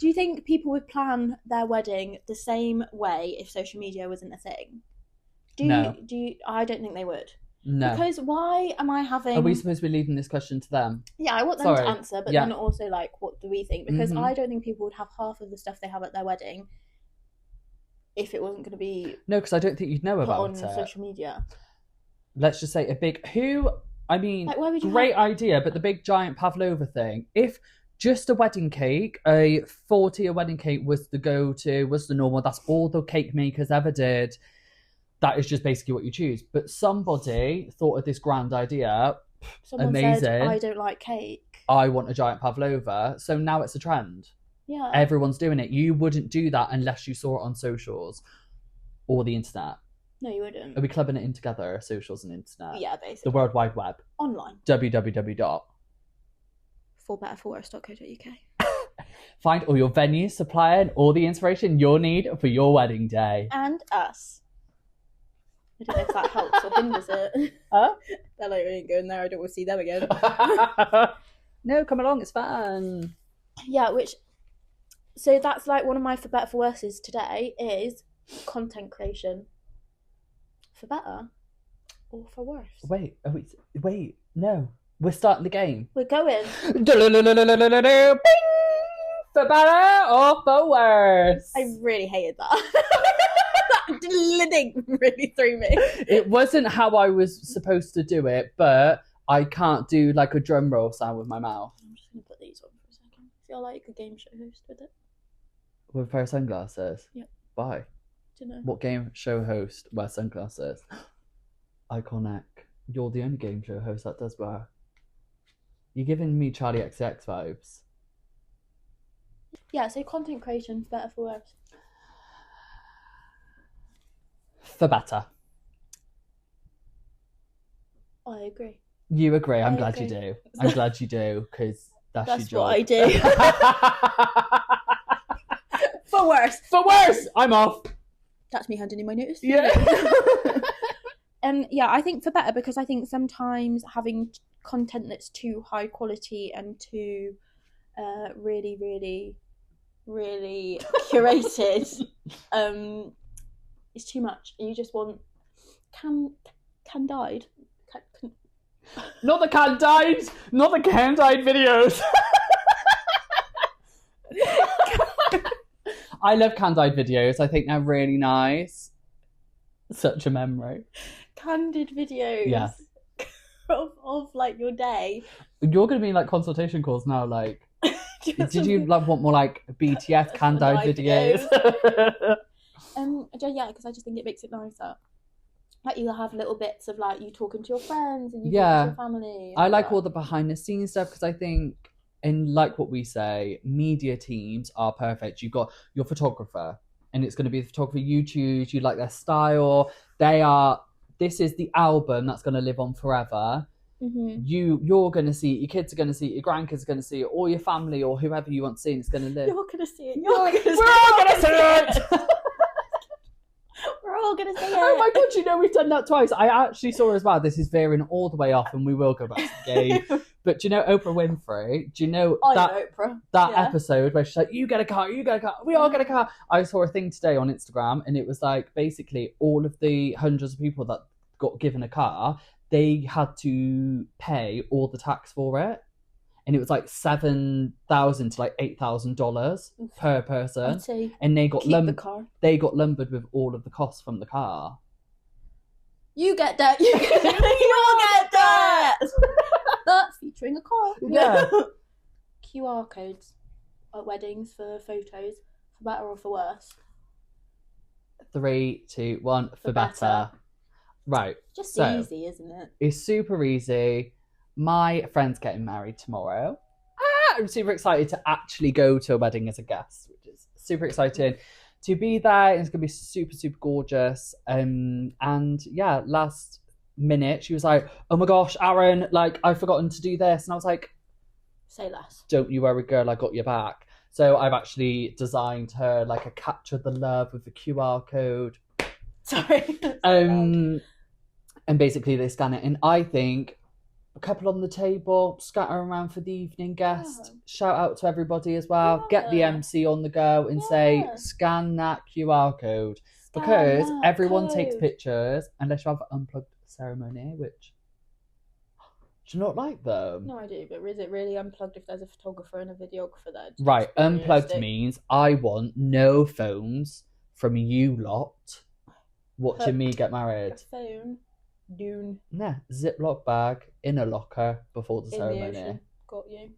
you think people would plan their wedding the same way if social media wasn't a thing? No. I don't think they would. No. Because why am I having... Are we supposed to be leaving this question to them? Yeah, I want them to answer, but then also, like, what do we think? Because I don't think people would have half of the stuff they have at their wedding if it wasn't going to be... No, because I don't think you'd know about it. On social media. Let's just say like, great idea, but the big giant pavlova thing, if just a wedding cake, a 4-tier wedding cake was the go-to, was the normal, that's all the cake makers ever did... That is just basically what you choose. But somebody thought of this grand idea. Someone amazing. Said, I don't like cake. I want a giant pavlova. So now it's a trend. Yeah. Everyone's doing it. You wouldn't do that unless you saw it on socials or the internet. No, you wouldn't. Are we clubbing it in together, socials and internet? Yeah, The basically. World Wide Web. Online. www. forbetterforworse.co.uk. Find all your venues, supplier, and all the inspiration you'll need for your wedding day. And us. I don't know if that helps or hinders it. Huh? They're like, we ain't going there, I don't want to see them again. No, come along, it's fun. Yeah, so that's like one of my for better for worses today is content creation. For better or for worse? Wait, no. We're starting the game. We're going. Bing! For better or for worse? I really hated that. That ding really threw me. It wasn't how I was supposed to do it, but I can't do like a drum roll sound with my mouth. I'm just going to put these on for a second. Feel like a game show host with it. With a pair of sunglasses? Yep. Why? Don't know. What game show host wears sunglasses? Iconic. You're the only game show host that does wear. You're giving me Charlie XCX vibes. Yeah, so content creation, for better for worse. For better. I agree. You agree. I'm I glad agree. you do. I'm glad you do, because that's your what I job. do. For worse. For worse! I'm off. That's me handing in my notice. Yeah. Yeah, I think for better, because I think sometimes having content that's too high quality and too really, really, really curated is too much. You just want candide. Not the candide! Not the candide videos! I love candide videos. I think they're really nice. Such a memory. Candid videos. Yeah. of like your day. You're going to be in like consultation calls now, like... Just Did you like want more like BTS candide videos? Yeah, because I just think it makes it nicer. Like you have little bits of like you talking to your friends and you Yeah. talking to your family. I like all the behind the scenes stuff because I think, and like what we say, media teams are perfect. You've got your photographer, and it's going to be the photographer you choose. You like their style. This is the album that's going to live on forever. Mm-hmm. You're going to see it, your kids are going to see it, your grandkids are going to see it, or your family or whoever you want to see it, it's going to live. You're gonna see it. We're all going to see it. We're all gonna see it. Oh my god, you know we've done that twice. I actually saw as well, this is veering all the way off and we will go back to the game. But do you know Oprah Winfrey? Do you know I that know Oprah. that Yeah. episode where she's like, you get a car, we all get a car. I saw a thing today on Instagram and it was like basically all of the hundreds of people that got given a car, they had to pay all the tax for it. And it was like $7,000 to like $8,000 per person. I'd say And they got keep the car. they got lumbered with all of the costs from the car. You get that. You get that. That's featuring a car. Yeah. QR codes at weddings for photos, for better or for worse. 3, 2, 1, for For better. better. Right. Just So- easy, isn't it? It's super easy. My friend's getting married tomorrow. I'm super excited to actually go to a wedding as a guest, which is super exciting to be there. It's going to be super, super gorgeous. And yeah, last minute, she was like, oh my gosh, Aaron, like, I've forgotten to do this. And I was like, Say less. don't you worry, girl, I got your back. So I've actually designed her like a capture the love with a QR code. Sorry. And basically they scan it. And I think a couple on the table, scatter around for the evening guest, Yeah. shout out to everybody as well, get the Yeah. MC on the go and say, Yeah. scan that QR code. Scan Because that everyone takes code. pictures unless you have an unplugged ceremony, which do you not like them? No, I do, but is it really unplugged if there's a photographer and a videographer there? Just Right, be unplugged realistic. means I want no phones from you lot watching me get A married. phone, Dune, Nah, Ziploc bag in a locker before the in the ceremony. ocean. Got you.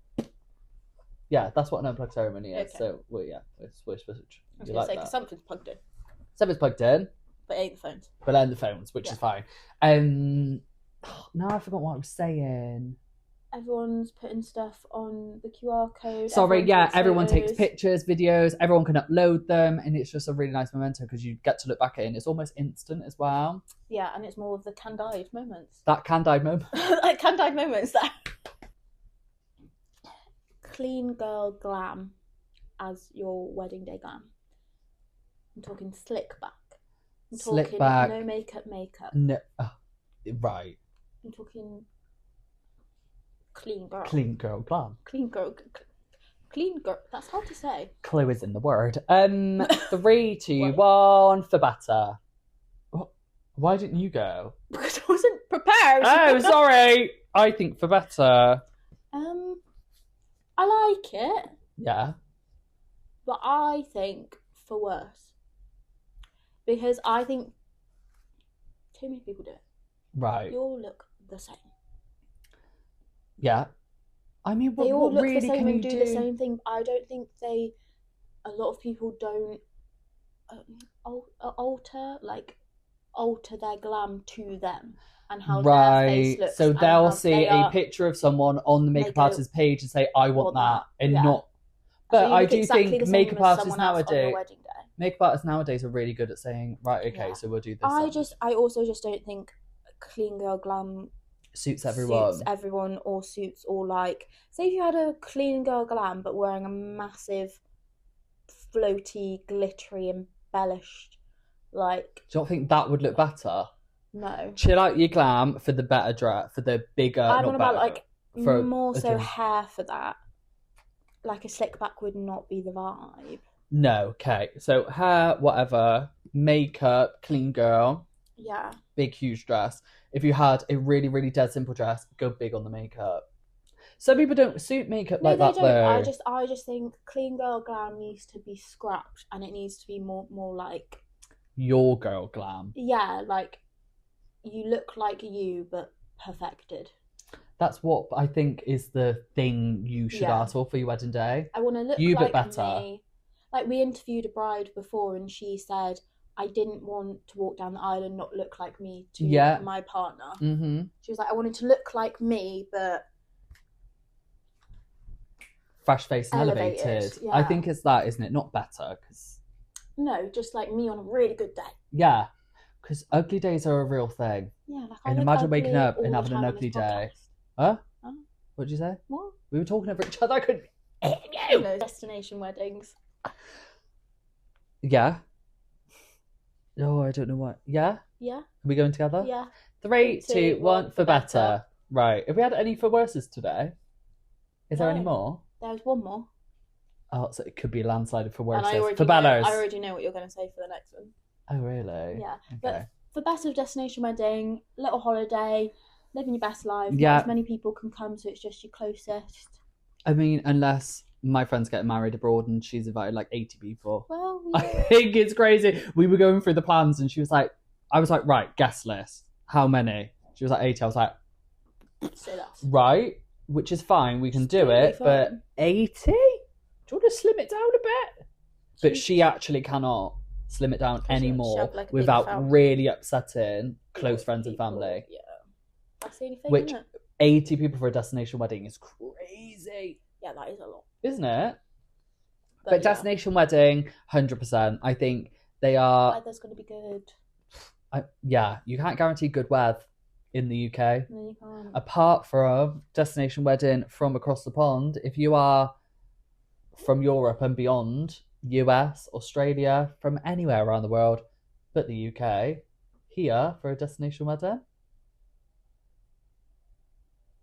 Yeah, that's what an unplugged ceremony is. Okay. So, well, yeah, it's I was you going to like say, because that. something's plugged in, Something's plugged in, but it ain't the phones. but then the phones, which Yeah. is fine. Now I forgot what I was saying. Everyone's putting stuff on the QR code. Sorry, everyone takes photos. pictures, videos, everyone can upload them, and it's just a really nice memento because you get to look back at it and it's almost instant as well. Yeah, and it's more of the candide moments. That candide moment. Like candide moments that clean girl glam as your wedding day glam. I'm talking slick back. I'm Slick talking back. no makeup. No, right. I'm talking clean girl. Clean girl glam. Clean girl. Clean girl. That's hard to say. Clue is in the word. 3, 2, 1 for better. Why didn't you go? Because I wasn't prepared. Oh, sorry. I think for better. I like it, Yeah. but I think for worse. Because I think too many people do it. Right. They all look the same. Yeah. I mean, They all what look really the same can you and do the same thing. I don't think a lot of people don't alter their glam to them and how their face looks. So and they'll how see they a are. picture of someone on the makeup They go, artist's page and say, I want that, and yeah. not. So But you I look do exactly the think same makeup as artists someone else on your nowadays, wedding day. makeup artists nowadays are really good at saying, right, okay, Yeah. so we'll do this. I also just don't think clean girl glam suits everyone. suits everyone, or suits, or like, say if you had a clean girl glam but wearing a massive floaty, glittery, embellished, like, Do you not think that would look better? no. Chill out your glam for the better dress, for the bigger. I'm not on about better, like for more a so dress. hair for that. Like a slick back would not be the vibe. No, okay. So hair, whatever, makeup, clean girl, Yeah. big huge dress. If you had a really, really dead simple dress, go big on the makeup. Some people don't suit makeup No, like they that don't. though. I just think clean girl glam needs to be scrapped, and it needs to be more like, Your girl glam. yeah, like you look like you but perfected. That's what I think is the thing you should Yeah. ask for your wedding day. I want to look You, but like better. me. Like, we interviewed a bride before, and she said, I didn't want to walk down the aisle and not look like me to Yeah. my partner. Mm-hmm. She was like, I wanted to look like me, but Fresh face and Elevated, elevated. yeah. I think it's that, isn't it? Not better, because no, just like me on a really good day. yeah, because ugly days are a real thing. Yeah, like I And look imagine waking ugly up all and the having an time on ugly this day. podcast. Huh? Huh? What'd you say? What? We were talking over each other. I couldn't hear You you. know, destination weddings. Yeah. Oh, I don't know what. Yeah? Are Yeah, we going together? yeah. 3, 2, 2, 1 for better. Right. Have we had any for worses today? Is there any No. more? There's one more. Oh, so it could be landslide for And worses. I For bellers. already know what you're going to say for the next one. Oh, really? Yeah. Okay. But for best of destination wedding, little holiday, living your best life. Yeah. Not as many people can come, so it's just your closest. I mean, unless my friend's getting married abroad and she's invited like 80 people. Well, I yeah. think it's crazy. We were going through the plans and she was like, I was like, right, guest list. How many? She was like 80. I was like, So that's right, which is fine. We can It's do totally it. But fine. 80? Do you want to slim it down a bit? But she actually cannot slim it down She wants to anymore shove, like, a big without family. really upsetting close lots of friends and people. family. Yeah. That's the only thing, Which- isn't it? 80 people for a destination wedding is crazy, Yeah, that is a lot. isn't it? But yeah, destination wedding, 100%. I think they are. weather's going to be good. Yeah, you can't guarantee good weather in the UK. No, you can't. Apart from destination wedding from across the pond, if you are from Europe and beyond, US, Australia, from anywhere around the world, but the UK, here for a destination wedding.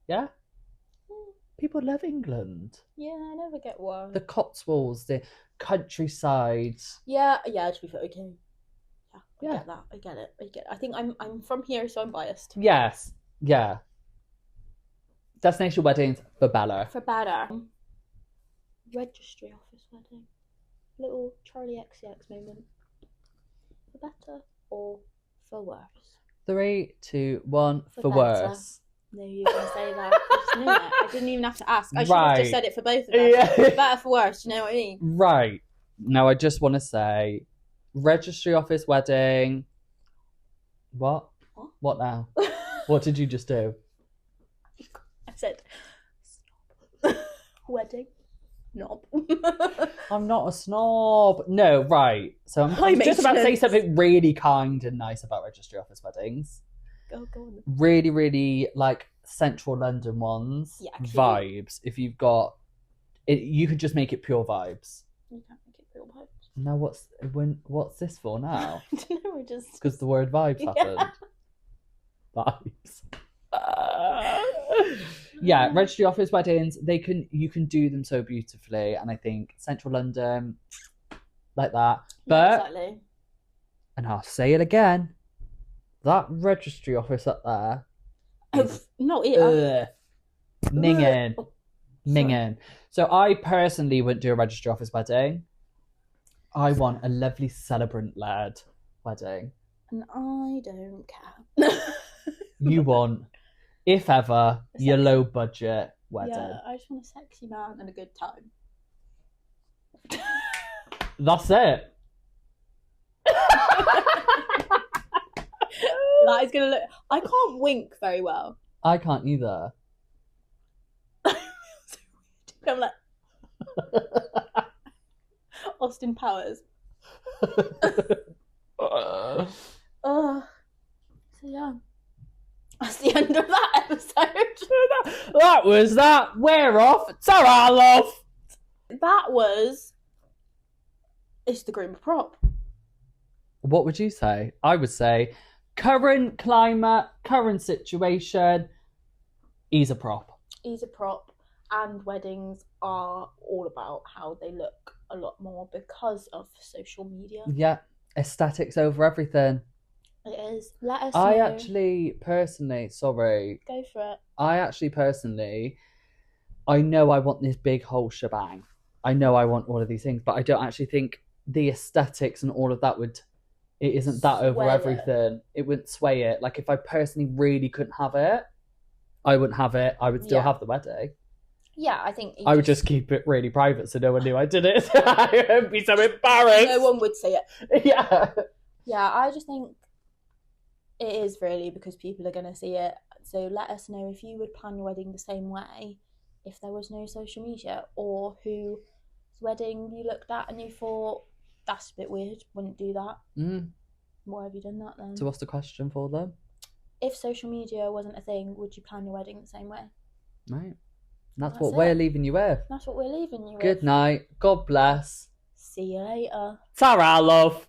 Yeah? People love England. Yeah, I never get why. The Cotswolds, the countryside. Yeah, to be fair, okay. Yeah, I Yeah. get that. I get it. I think I'm from here, so I'm biased. Yes. Yeah. Destination weddings for Bella. For better, registry office wedding, little Charlie XCX moment. For better or for worse? 3, 2, 1 For for better. worse. No, you were going to say that. I just knew it. I didn't even have to ask. I should have Right. just said it for both of us. Yeah. For better, for worse. Do you know what I mean? Right. Now I just want to say registry office wedding. What? What? What now? What did you just do? I said Wedding. Knob. I'm not a snob. No, right. So I'm just about to say something really kind and nice about registry office weddings. Go on. Really, really like central London ones. Yeah, cute. Vibes. If you've got it, you could just make it pure vibes. You can't make it pure vibes. Now what's this for now? I don't know, we're just... Because the word vibes happened. Vibes. Yeah, registry office weddings, you can do them so beautifully, and I think central London, like that. But yeah, exactly. And I'll say it again, that registry office up there, not here. Minging. So I personally wouldn't do a registry office wedding. I want a lovely celebrant-led wedding. And I don't care. You want, if ever, your low-budget wedding. Yeah, I just want a sexy man and a good time. That's it. That is gonna look... I can't wink very well. I can't either. I'm like... Austin Powers. So yeah. That's the end of that episode. That was that. We're off. Ta-ra, love. That was... It's the Groom prop. What would you say? I would say current climate, current situation, he's a prop. He's a prop, and weddings are all about how they look a lot more because of social media. Yeah, aesthetics over everything. It is. Let us I know. actually personally, sorry. Go for it. I actually personally, I know I want this big whole shebang. I know I want all of these things, but I don't actually think the aesthetics and all of that it isn't that over Sway everything. It wouldn't sway it. Like if I personally really couldn't have it, I wouldn't have it. I would still have the wedding. Yeah, I think... I would just keep it really private so no one knew I did it. I would be so embarrassed. No one would see it. Yeah. Yeah, I just think it is really because people are going to see it. So let us know if you would plan your wedding the same way if there was no social media, or whose wedding you looked at and you thought, that's a bit weird, wouldn't do that. Why have you done that then? So what's the question for them? If social media wasn't a thing, would you plan your wedding the same way? Right. That's what we're leaving you with. That's what we're leaving you with. Good night. God bless. See you later. Ta-ra, love.